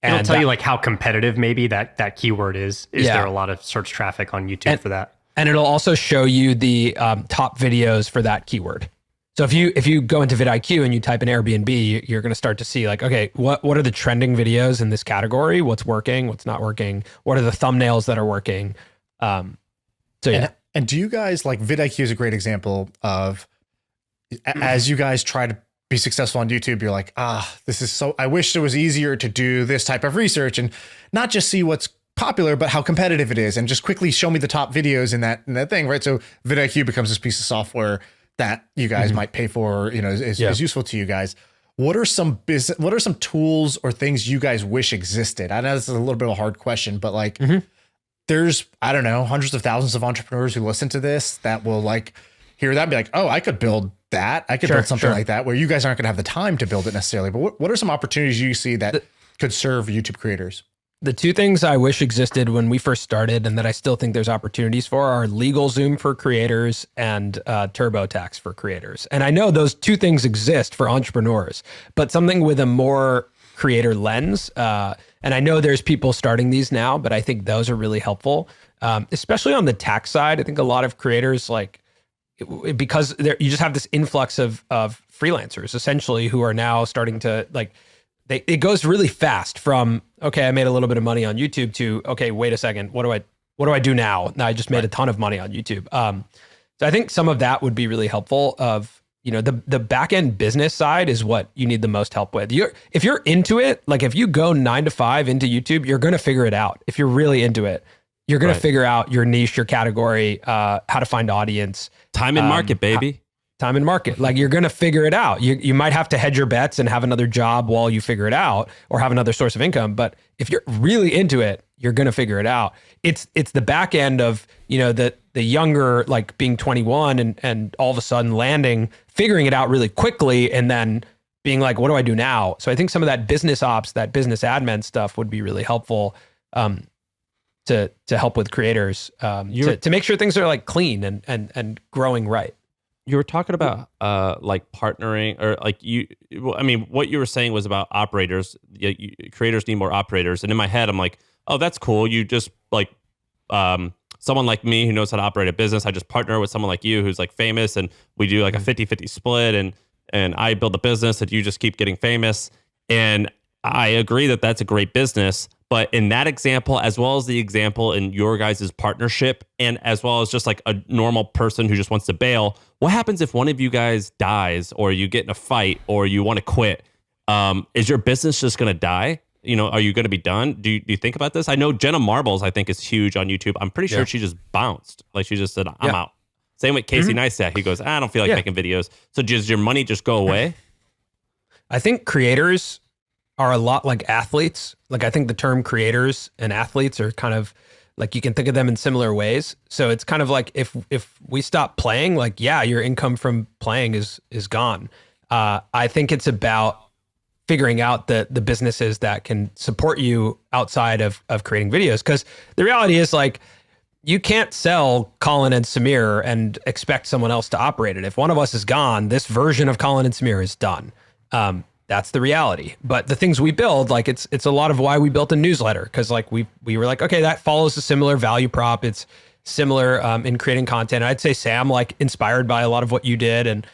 It'll tell you like how competitive maybe that keyword is. Is there a lot of search traffic on YouTube for that? And it'll also show you the top videos for that keyword. So if you go into vidIQ and you type in Airbnb, you're going to start to see like, okay, what are the trending videos in this category? What's working? What's not working? What are the thumbnails that are working? And do you guys like vidIQ is a great example of as you guys try to be successful on YouTube, you're like, this is I wish it was easier to do this type of research and not just see what's popular, but how competitive it is and just quickly show me the top videos in that thing, right? So vidIQ becomes this piece of software that you guys might pay for, is useful to you guys. What are some tools or things you guys wish existed? I know this is a little bit of a hard question, but like there's, I don't know, hundreds of thousands of entrepreneurs who listen to this that will like hear that and be like, oh, I could build that. I could build something like that where you guys aren't going to have the time to build it necessarily. But what are some opportunities you see that could serve YouTube creators? The two things I wish existed when we first started and that I still think there's opportunities for are LegalZoom for creators and TurboTax for creators. And I know those two things exist for entrepreneurs, but something with a more creator lens. And I know there's people starting these now, but I think those are really helpful, especially on the tax side. I think a lot of creators because you just have this influx of freelancers essentially who are now starting to like, it goes really fast from, okay, I made a little bit of money on YouTube to, okay, wait a second, what do I do now? Now I just made a ton of money on YouTube. So I think some of that would be really helpful of, the back end business side is what you need the most help with. If you're into it, like if you go 9 to 5 into YouTube, you're going to figure it out. If you're really into it, you're going to figure out your niche, your category, how to find audience. Time and market, baby. Time and market. Like you're going to figure it out. You might have to hedge your bets and have another job while you figure it out or have another source of income. But if you're really into it, you're going to figure it out. It's the back end of, the younger, like being 21 and all of a sudden figuring it out really quickly and then being like, what do I do now? So I think some of that business ops, that business admin stuff would be really helpful to help with creators to make sure things are like clean and growing right. You were talking about like partnering or like what you were saying was about operators. Creators need more operators. And in my head, I'm like, oh, that's cool. You just like someone like me who knows how to operate a business. I just partner with someone like you who's like famous and we do like a 50-50 split and I build a business and you just keep getting famous. And I agree that that's a great business. But in that example, as well as the example in your guys' partnership, and as well as just like a normal person who just wants to bail, what happens if one of you guys dies, or you get in a fight, or you want to quit? Is your business just going to die? You know, are you going to be done? Do you think about this? I know Jenna Marbles, I think, is huge on YouTube. I'm pretty sure she just bounced. Like, she just said, I'm out. Same with Casey Neistat. He goes, I don't feel like making videos. So does your money just go away? I think creators are a lot like athletes. Like, I think the term creators and athletes are kind of like, you can think of them in similar ways. So it's kind of like, if we stop playing, like, yeah, your income from playing is gone. I think it's about figuring out the businesses that can support you outside of creating videos. Because the reality is, like, you can't sell Colin and Samir and expect someone else to operate it. If one of us is gone, this version of Colin and Samir is done. That's the reality. But the things we build, like, it's a lot of why we built a newsletter. Because, like, we were like, okay, that follows a similar value prop. It's similar in creating content. I'd say, Sam, like, inspired by a lot of what you did. And,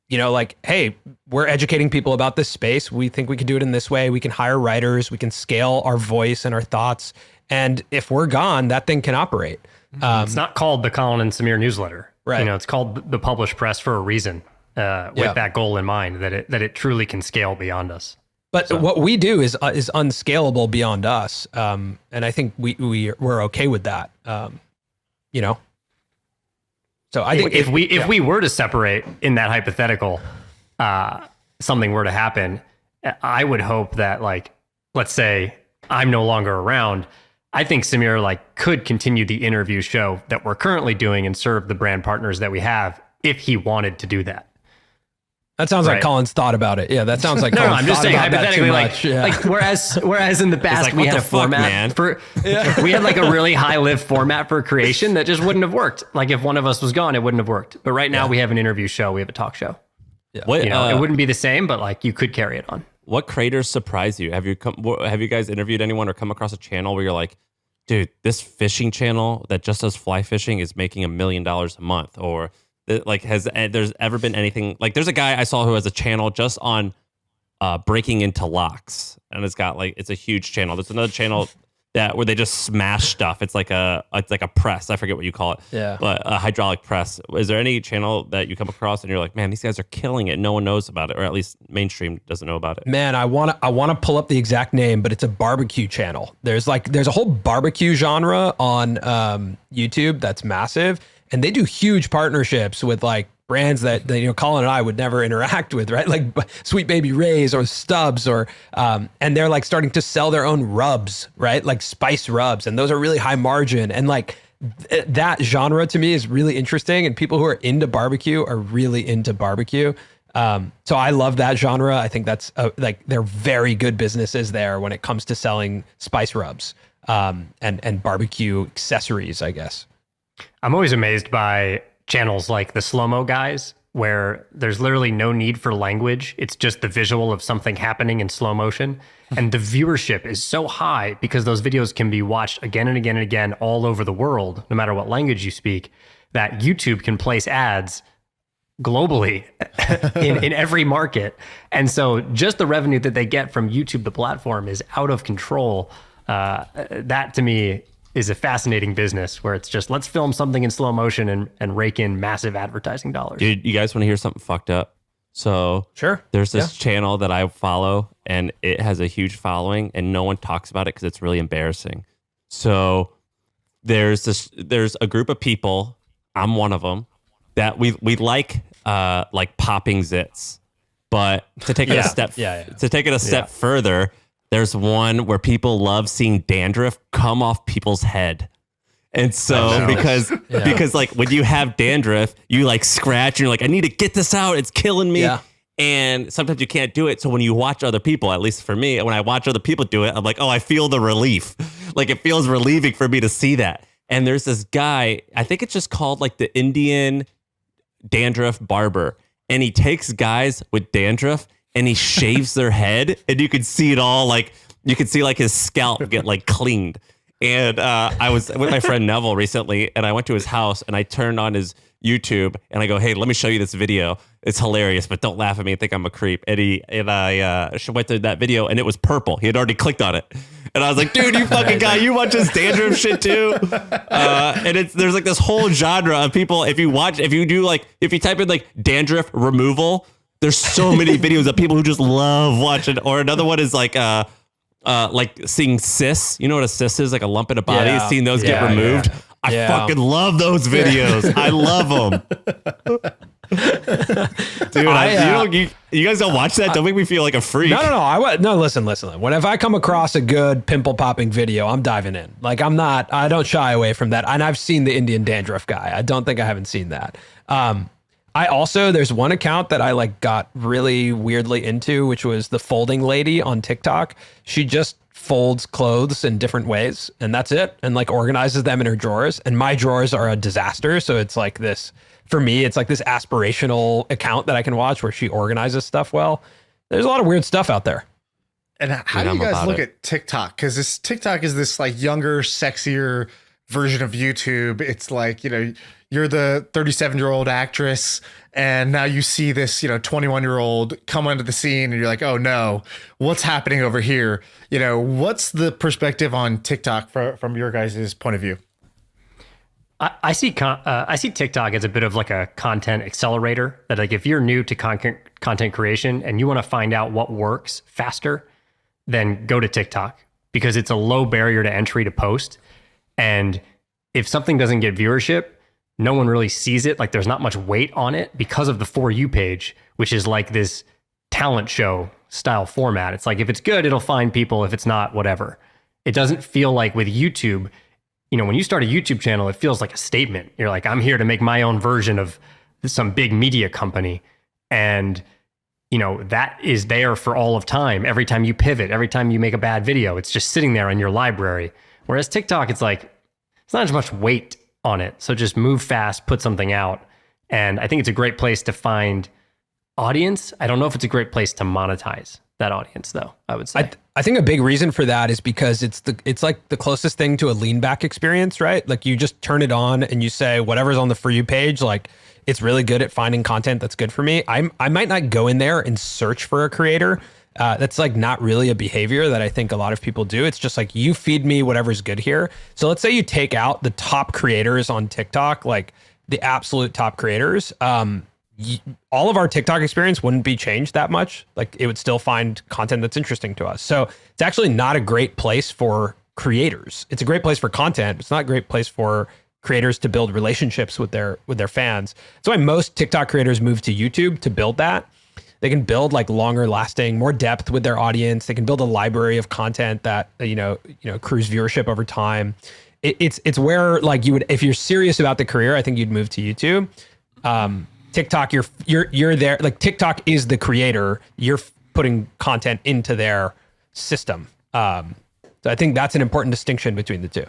you know, like, hey, we're educating people about this space. We think we can do it in this way. We can hire writers. We can scale our voice and our thoughts. And if we're gone, that thing can operate. It's not called the Colin and Samir newsletter. Right. You know, it's called the Published Press for a reason, with that goal in mind, that it truly can scale beyond us. But what we do is unscalable beyond us. And I think we're okay with that. You know? So I think if we were to separate in that hypothetical, something were to happen, I would hope that, like, let's say I'm no longer around, I think Samir, like, could continue the interview show that we're currently doing and serve the brand partners that we have if he wanted to do that. That sounds like Colin's thought about it. Yeah, that sounds like no, I'm just saying hypothetically, like whereas in the past like, we had a format we had like a really high-live format for creation that just wouldn't have worked. Like, if one of us was gone, it wouldn't have worked. But right now we have an interview show, we have a talk show. Yeah. What, you know, it wouldn't be the same, but, like, you could carry it on. What creators surprise you? Have you guys interviewed anyone or come across a channel where you're like, dude, this fishing channel that just does fly fishing is making $1 million a month? Or, like, there's ever been anything, like, there's a guy I saw who has a channel just on breaking into locks, and it's a huge channel. There's another channel where they just smash stuff. It's like a press. I forget what you call it. Yeah. But a hydraulic press. Is there any channel that you come across and you're like, man, these guys are killing it. No one knows about it, or at least mainstream doesn't know about it. Man, I want to pull up the exact name, but it's a barbecue channel. There's a whole barbecue genre on YouTube that's massive, and they do huge partnerships with, like, brands that you know, Colin and I would never interact with, right? Like Sweet Baby Ray's or Stubbs, or and they're, like, starting to sell their own rubs, right? Like spice rubs, and those are really high margin. And, like, that genre to me is really interesting, and people who are into barbecue are really into barbecue. So I love that genre. I think that's like, they're very good businesses there when it comes to selling spice rubs and barbecue accessories, I guess. I'm always amazed by channels like the Slow-Mo Guys, where there's literally no need for language. It's just the visual of something happening in slow motion. And the viewership is so high because those videos can be watched again and again and again all over the world, no matter what language you speak, that YouTube can place ads globally in every market. And so just the revenue that they get from YouTube, the platform, is out of control. That to me is a fascinating business where it's just, let's film something in slow motion and rake in massive advertising dollars. Dude, you guys want to hear something fucked up? So sure, there's this channel that I follow, and it has a huge following, and no one talks about it because it's really embarrassing. So there's a group of people, I'm one of them, that we like popping zits, but to take it a step further, there's one where people love seeing dandruff come off people's head. And so because like when you have dandruff, you like scratch and you're like, I need to get this out. It's killing me. Yeah. And sometimes you can't do it. So when you watch other people, at least for me, when I watch other people do it, I'm like, oh, I feel the relief. Like, it feels relieving for me to see that. And there's this guy, I think it's just called like the Indian dandruff barber. And he takes guys with dandruff and he shaves their head, and you can see it all, like, you can see like his scalp get like cleaned. And I was with my friend Neville recently, and I went to his house and I turned on his YouTube, and I go, hey, let me show you this video. It's hilarious, but don't laugh at me and think I'm a creep. And I went to that video, and it was purple. He had already clicked on it. And I was like, dude, you fucking guy, you watch this dandruff shit too? And there's like this whole genre of people. If you type in like dandruff removal, there's so many videos of people who just love watching. Or another one is like seeing cysts. You know what a cyst is? Like a lump in a body. Yeah. Seeing those get removed. Yeah. I fucking love those videos. I love them. Dude, you guys don't watch that? Don't make me feel like a freak. No, listen. Whenever I come across a good pimple popping video, I'm diving in. Like I don't shy away from that. And I've seen the Indian dandruff guy. I don't think I haven't seen that. There's one account that I like got really weirdly into, which was the folding lady on TikTok. She just folds clothes in different ways, and that's it, and like organizes them in her drawers. And my drawers are a disaster, so it's like this, for me, it's like this aspirational account that I can watch where she organizes stuff well. There's a lot of weird stuff out there. And how do you guys look at TikTok? Because this TikTok is this like younger, sexier version of YouTube. It's like, you're the 37-year-old actress, and now you see this, 21-year-old come onto the scene, and you're like, oh no, what's happening over here? What's the perspective on TikTok from your guys' point of view? I see TikTok as a bit of like a content accelerator, that like if you're new to content creation and you want to find out what works faster, then go to TikTok, because it's a low barrier to entry to post. And if something doesn't get viewership, no one really sees it. Like there's not much weight on it because of the For You page, which is like this talent show style format. It's like, if it's good, it'll find people. If it's not, whatever. It doesn't feel like with YouTube, when you start a YouTube channel, it feels like a statement. You're like, I'm here to make my own version of some big media company. And, that is there for all of time. Every time you pivot, every time you make a bad video, it's just sitting there in your library. Whereas TikTok, it's like, it's not as much weight on it. So just move fast, put something out. And I think it's a great place to find audience. I don't know if it's a great place to monetize that audience, though, I would say. I think a big reason for that is because it's like the closest thing to a lean back experience, right? Like you just turn it on and you say, whatever's on the For You page, like it's really good at finding content that's good for me. I might not go in there and search for a creator. That's like not really a behavior that I think a lot of people do. It's just like, you feed me whatever's good here. So let's say you take out the top creators on TikTok, like the absolute top creators. All of our TikTok experience wouldn't be changed that much. Like it would still find content that's interesting to us. So it's actually not a great place for creators. It's a great place for content. It's not a great place for creators to build relationships with their fans. That's why most TikTok creators move to YouTube to build that. They can build like longer lasting, more depth with their audience. They can build a library of content that, accrues viewership over time. It's where like you would, if you're serious about the career, I think you'd move to YouTube. TikTok, you're there. Like TikTok is the creator. You're putting content into their system. So I think that's an important distinction between the two.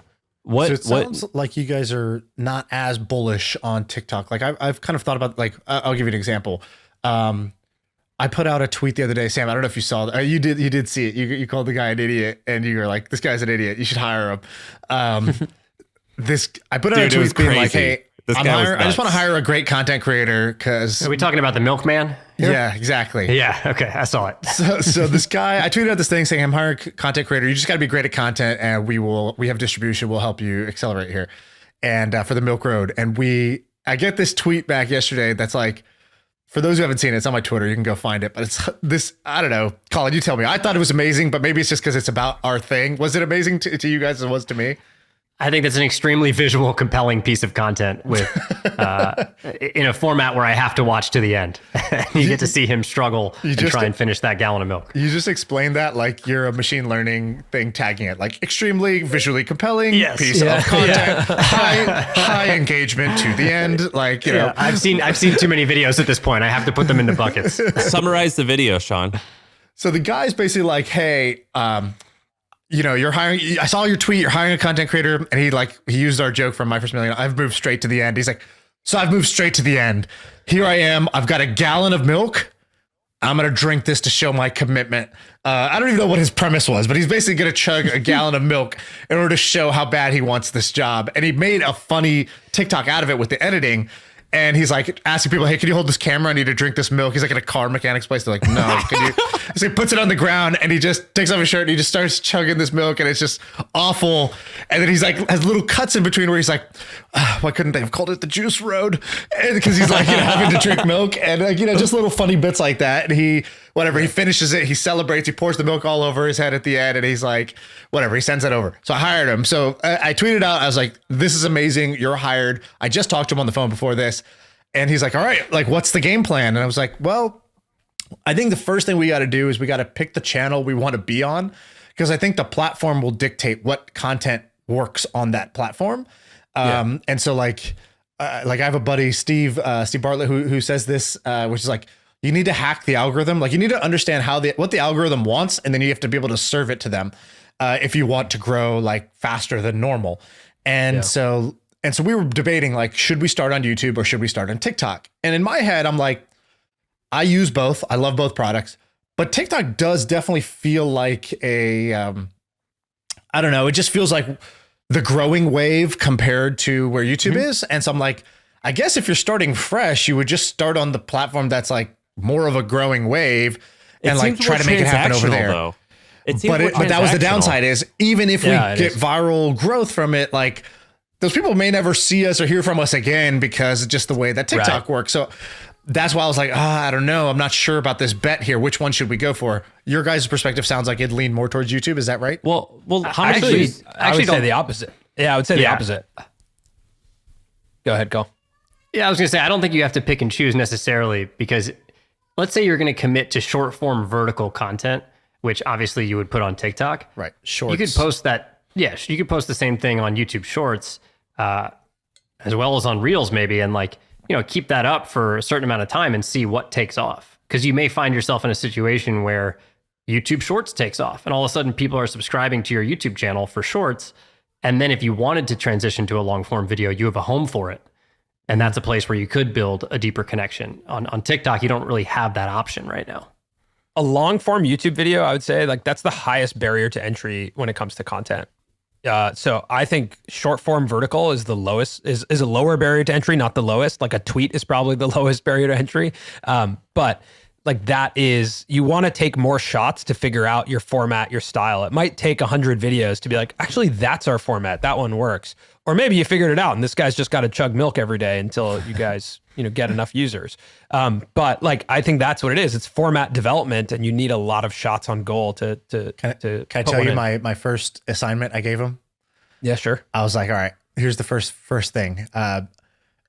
So it sounds like you guys are not as bullish on TikTok. Like I've kind of thought about, like, I'll give you an example. I put out a tweet the other day, Sam. I don't know if you saw that. You did see it. You called the guy an idiot, and you were like, "This guy's an idiot. You should hire him." I put out a tweet being like, "Hey, I just want to hire a great content creator because." Are we talking about the milkman here? Yeah, exactly. Yeah. Okay, I saw it. So this guy, I tweeted out this thing saying, "I'm hiring a content creator. You just got to be great at content, and we have distribution. We'll help you accelerate here." And for the Milk Road, and I get this tweet back yesterday that's like, for those who haven't seen it, it's on my Twitter. You can go find it. But it's this, I don't know. Colin, you tell me. I thought it was amazing, but maybe it's just because it's about our thing. Was it amazing to you guys as it was to me? I think that's an extremely visual, compelling piece of content with in a format where I have to watch to the end. You get to see him struggle and try and finish that gallon of milk. You just explained that like you're a machine learning thing, tagging it like extremely visually compelling piece of content, high engagement to the end. Like, you know, I've seen too many videos at this point. I have to put them into buckets. Summarize the video, Shaan. So the guy's basically like, hey, you know, you're hiring, I saw your tweet, you're hiring a content creator. And he used our joke from My First Million. I've moved straight to the end. He's like, so I've moved straight to the end. Here I am. I've got a gallon of milk. I'm going to drink this to show my commitment. I don't even know what his premise was, but he's basically going to chug a gallon of milk in order to show how bad he wants this job. And he made a funny TikTok out of it with the editing. And he's like asking people, hey, can you hold this camera? I need to drink this milk. He's like in a car mechanics place. They're like, no, can you? So he puts it on the ground and he just takes off his shirt and he just starts chugging this milk and it's just awful. And then he's like, has little cuts in between where he's like, why couldn't they have called it the juice road? Because he's like, having to drink milk and like, just little funny bits like that. And he finishes it, he celebrates, he pours the milk all over his head at the end and he's like, whatever, he sends that over. So I hired him. So I tweeted out, I was like, this is amazing. You're hired. I just talked to him on the phone before this. And he's like, all right, like, what's the game plan? And I was like, well, I think the first thing we got to do is we got to pick the channel we want to be on, because I think the platform will dictate what content works on that platform. And so like I have a buddy, Steve Bartlett, who says this, which is like, you need to hack the algorithm. Like you need to understand what the algorithm wants, and then you have to be able to serve it to them if you want to grow like faster than normal. And so we were debating, like, should we start on YouTube or should we start on TikTok? And in my head, I'm like, I use both. I love both products, but TikTok does definitely feel like I don't know. It just feels like the growing wave compared to where YouTube is. And so I'm like, I guess if you're starting fresh, you would just start on the platform that's like more of a growing wave and like try to make it happen over there. Though. But that was the downside is even if we get viral growth from it, like those people may never see us or hear from us again because it's just the way that TikTok works. So that's why I was like, I don't know. I'm not sure about this bet here. Which one should we go for? Your guys' perspective sounds like it'd lean more towards YouTube. Is that right? Well, how I much would say the opposite. Yeah, I would say the opposite. Go ahead, Cole. Yeah, I was going to say, I don't think you have to pick and choose necessarily, because let's say you're going to commit to short form vertical content, which obviously you would put on TikTok. Right. Shorts. You could post that. Yes, you could post the same thing on YouTube Shorts, as well as on Reels maybe, and like, keep that up for a certain amount of time and see what takes off. Because you may find yourself in a situation where YouTube Shorts takes off and all of a sudden people are subscribing to your YouTube channel for Shorts. And then if you wanted to transition to a long form video, you have a home for it. And that's a place where you could build a deeper connection. On TikTok, you don't really have that option right now. A long form YouTube video, I would say, like that's the highest barrier to entry when it comes to content. So I think short form vertical is the lowest, is a lower barrier to entry, not the lowest. Like a tweet is probably the lowest barrier to entry. But like that is, you want to take more shots to figure out your format, your style. It might take 100 videos to be like, actually, that's our format. That one works. Or maybe you figured it out and this guy's just got to chug milk every day until you guys, get enough users. But like, I think that's what it is. It's format development, and you need a lot of shots on goal to Can I tell you my first assignment I gave him? Yeah, sure. I was like, all right, here's the first thing.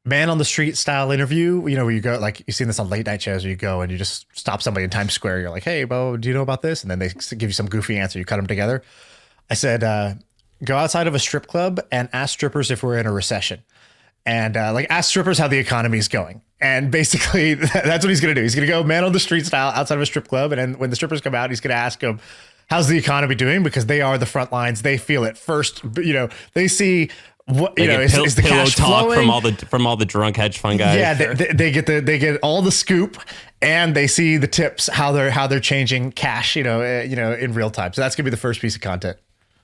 Man on the street style interview, where you go, like you've seen this on late night shows where you go and you just stop somebody in Times Square. You're like, hey, Bo, do you know about this? And then they give you some goofy answer. You cut them together. I said, go outside of a strip club and ask strippers if we're in a recession. And like ask strippers how the economy is going. And basically that's what he's going to do. He's going to go man on the street style outside of a strip club. And then when the strippers come out, he's going to ask them, how's the economy doing? Because they are the front lines. They feel it first. They see what is the cash talk flowing from all the drunk hedge fund guys. Yeah, they get all the scoop, and they see the tips, how they're changing cash, in real time. So that's gonna be the first piece of content.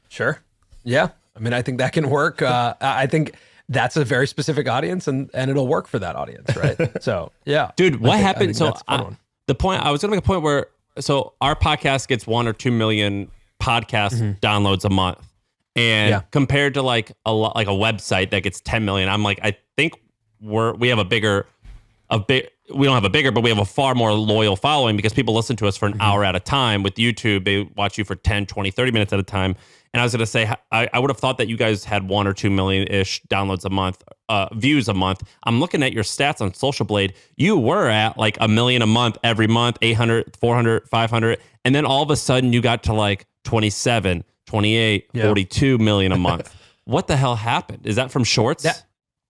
Sure. Yeah. I mean, I think that can work. I think that's a very specific audience, and it'll work for that audience, right? So yeah, dude, what happened? So the point I was gonna make a point where, so our podcast gets 1 or 2 million podcast downloads a month. And compared to like a website that gets 10 million, I'm like, I think we have we don't have a bigger, but we have a far more loyal following because people listen to us for an hour at a time. With YouTube, they watch you for 10, 20, 30 minutes at a time. And I was going to say, I would have thought that you guys had 1 or 2 million-ish downloads a month, views a month. I'm looking at your stats on Social Blade. You were at like 1 million a month every month, 800, 400, 500. And then all of a sudden you got to like 27, 28, 42 million a month. What the hell happened? Is that from Shorts?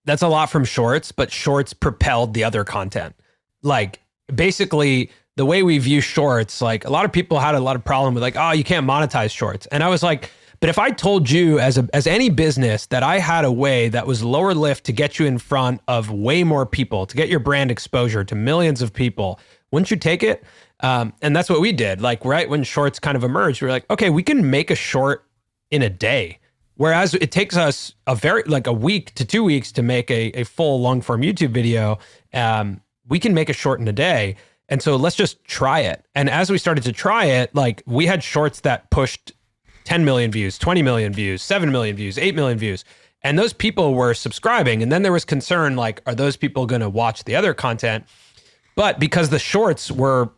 That's a lot from Shorts, but Shorts propelled the other content. Like basically the way we view Shorts, like a lot of people had a lot of problem with like, oh, you can't monetize Shorts. And I was like, but if I told you as any business that I had a way that was lower lift to get you in front of way more people, to get your brand exposure to millions of people, wouldn't you take it? And that's what we did. Like right when Shorts kind of emerged, we were like, okay, we can make a short in a day Whereas it takes us a week to 2 weeks to make a full long form YouTube video. We can make a short in a day. And so let's just try it. And as we started to try it, like we had shorts that pushed 10 million views, 20 million views, 7 million views, 8 million views. And those people were subscribing. And then there was concern, like, are those people going to watch the other content? But because the shorts were,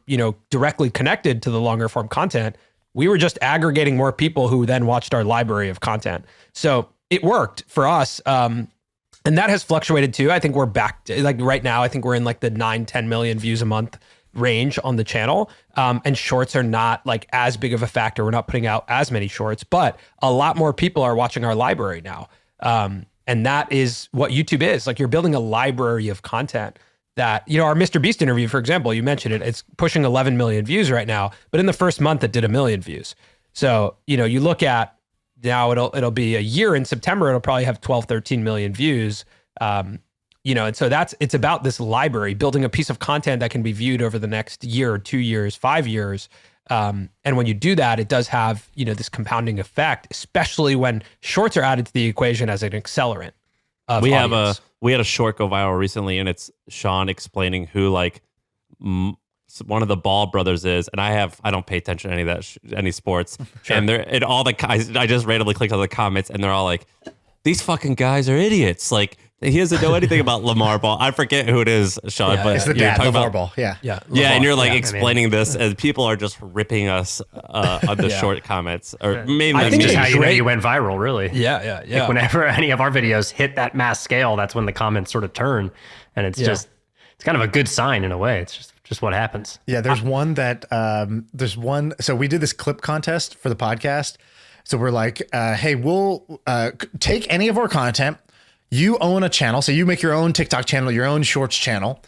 directly connected to the longer form content, we were just aggregating more people who then watched our library of content. So it worked for us. And that has fluctuated too. I think we're back to, like right now, I think we're in like the 9-10 million views a month range on the channel. And shorts are not like as big of a factor. We're not putting out as many shorts, but a lot more people are watching our library now. And that is what YouTube is. Like you're building a library of content that, our Mr. Beast interview, for example, you mentioned it, it's pushing 11 million views right now, but in the first month it did 1 million views. So, you look at now it'll be a year in September, it'll probably have 12, 13 million views. And so it's about this library, building a piece of content that can be viewed over the next year or 2 years, 5 years. And when you do that, it does have, this compounding effect, especially when shorts are added to the equation as an accelerant. We had a short go viral recently, and it's Shaan explaining who like one of the Ball brothers is, and I don't pay attention to any of that, any sports. Sure. And all the guys, I just randomly clicked on the comments, and they're all like, "These fucking guys are idiots!" Like he doesn't know anything about Lamar Ball. I forget who it is, Shaan, but it's the dad, Lamar Ball. Yeah. And you're like explaining this, and people are just ripping us on the short comments, or maybe I think that's how you went viral, really. Yeah. Like whenever any of our videos hit that mass scale, that's when the comments sort of turn, and it's kind of a good sign in a way. It's just what happens. Yeah, there's one. So we did this clip contest for the podcast. So we're like, hey, we'll take any of our content. You own a channel, so you make your own TikTok channel, your own shorts channel,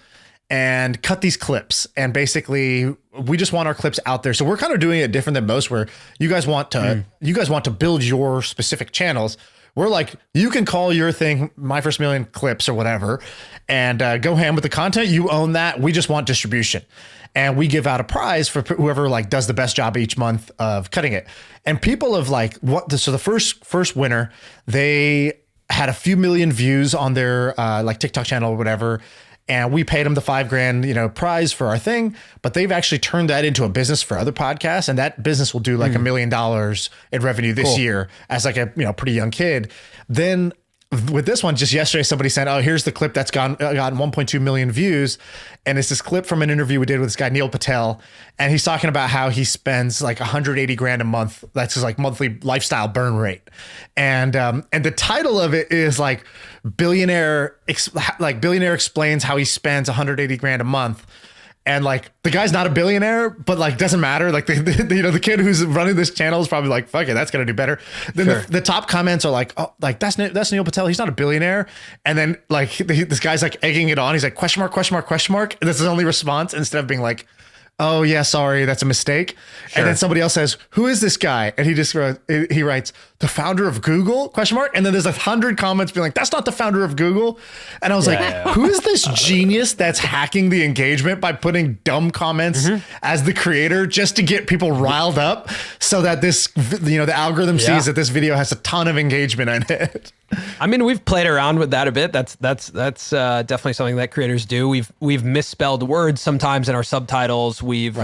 and cut these clips. And basically, we just want our clips out there. So we're kind of doing it different than most, where you guys want to build your specific channels. We're like, you can call your thing My First Million Clips or whatever, and go ham with the content. You own that. We just want distribution. And we give out a prize for whoever like does the best job each month of cutting it. And people have like, so the first winner, they had a few million views on their like TikTok channel or whatever. And we paid them the $5,000, prize for our thing, but they've actually turned that into a business for other podcasts. And that business will do like $1 million in revenue this year as like a, pretty young kid. Then with this one, just yesterday, somebody said, "Oh, here's the clip that's gotten 1.2 million views." And it's this clip from an interview we did with this guy, Neil Patel. And he's talking about how he spends like 180 grand a month. That's his like monthly lifestyle burn rate. And the title of it is like billionaire explains how he spends 180 grand a month. And like the guy's not a billionaire, but like doesn't matter. Like the kid who's running this channel is probably like, fuck it, that's gonna do better. Then the top comments are like, oh, like that's Neil Patel. He's not a billionaire. And then like this guy's like egging it on. He's like question mark. And that's his only response instead of being like, oh yeah, sorry, that's a mistake. Sure. And then somebody else says, who is this guy? And he just he writes, the founder of Google? Question mark. And then there's 100 comments being like, that's not the founder of Google. And I was who is this genius that's hacking the engagement by putting dumb comments as the creator just to get people riled up so that this, the algorithm sees that this video has a ton of engagement in it. I mean, we've played around with that a bit. That's definitely something that creators do. We've misspelled words sometimes in our subtitles. We've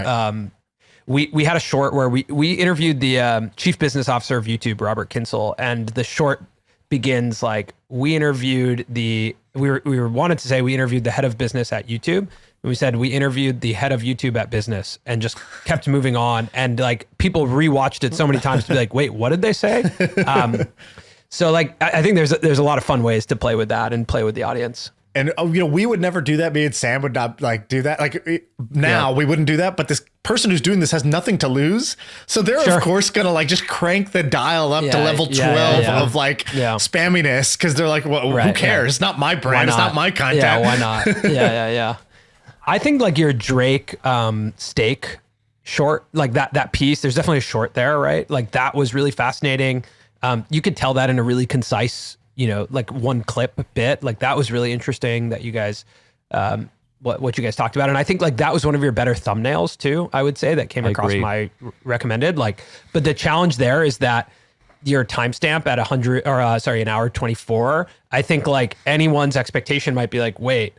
we had a short where we interviewed the chief business officer of YouTube, Robert Kinsel, and the short begins like we interviewed the head of business at YouTube. And we said we interviewed the head of YouTube at business, and just kept moving on. And like people rewatched it so many times to be like, wait, what did they say? So like, I think there's a lot of fun ways to play with that and play with the audience. And we would never do that. Me and Sam would not like do that. Like now we wouldn't do that. But this person who's doing this has nothing to lose, so they're of course gonna like just crank the dial up to level 12 of like spamminess, because they're like, well, who cares? It's not my brand. It's not my content. Yeah, why not? Yeah. I think like your Drake steak short, like that piece. There's definitely a short there, right? Like that was really fascinating. You could tell that in a really concise, like one clip bit. Like that was really interesting that you guys, what you guys talked about. And I think like that was one of your better thumbnails too, I would say, that came across my recommended. Like, but the challenge there is that your timestamp at 100 or an hour 24, I think like anyone's expectation might be like, wait,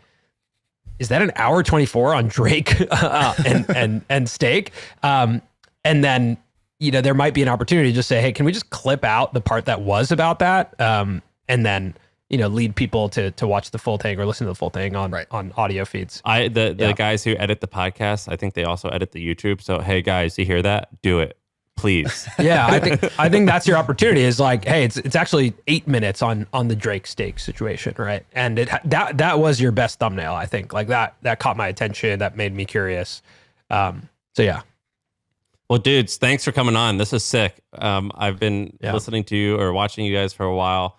is that an hour 24 on Drake and Steak? And then, there might be an opportunity to just say, hey, can we just clip out the part that was about that? And then, lead people to watch the full thing or listen to the full thing on audio feeds. The guys who edit the podcast, I think they also edit the YouTube. So, hey guys, you hear that? Do it, please. Yeah, I think that's your opportunity. Is like, hey, it's actually 8 minutes on the Drake Steak situation, right? And that was your best thumbnail, I think. Like that caught my attention. That made me curious. So yeah. Well, dudes, thanks for coming on. This is sick. I've been listening to you or watching you guys for a while.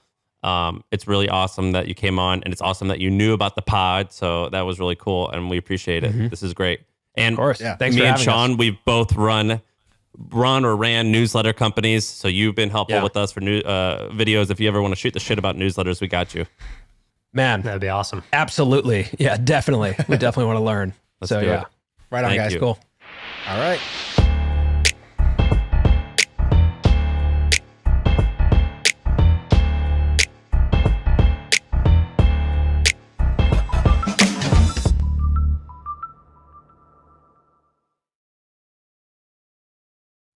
It's really awesome that you came on, and it's awesome that you knew about the pod. So that was really cool, and we appreciate it. This is great. And of course, thanks me for and having Shaan, us. we've both ran newsletter companies. So you've been helpful with us for new videos. If you ever want to shoot the shit about newsletters, we got you. Man, That'd be awesome. Absolutely. Yeah, definitely. We definitely want to learn. Let's do it. Right on, Thank guys. you. Cool. All right.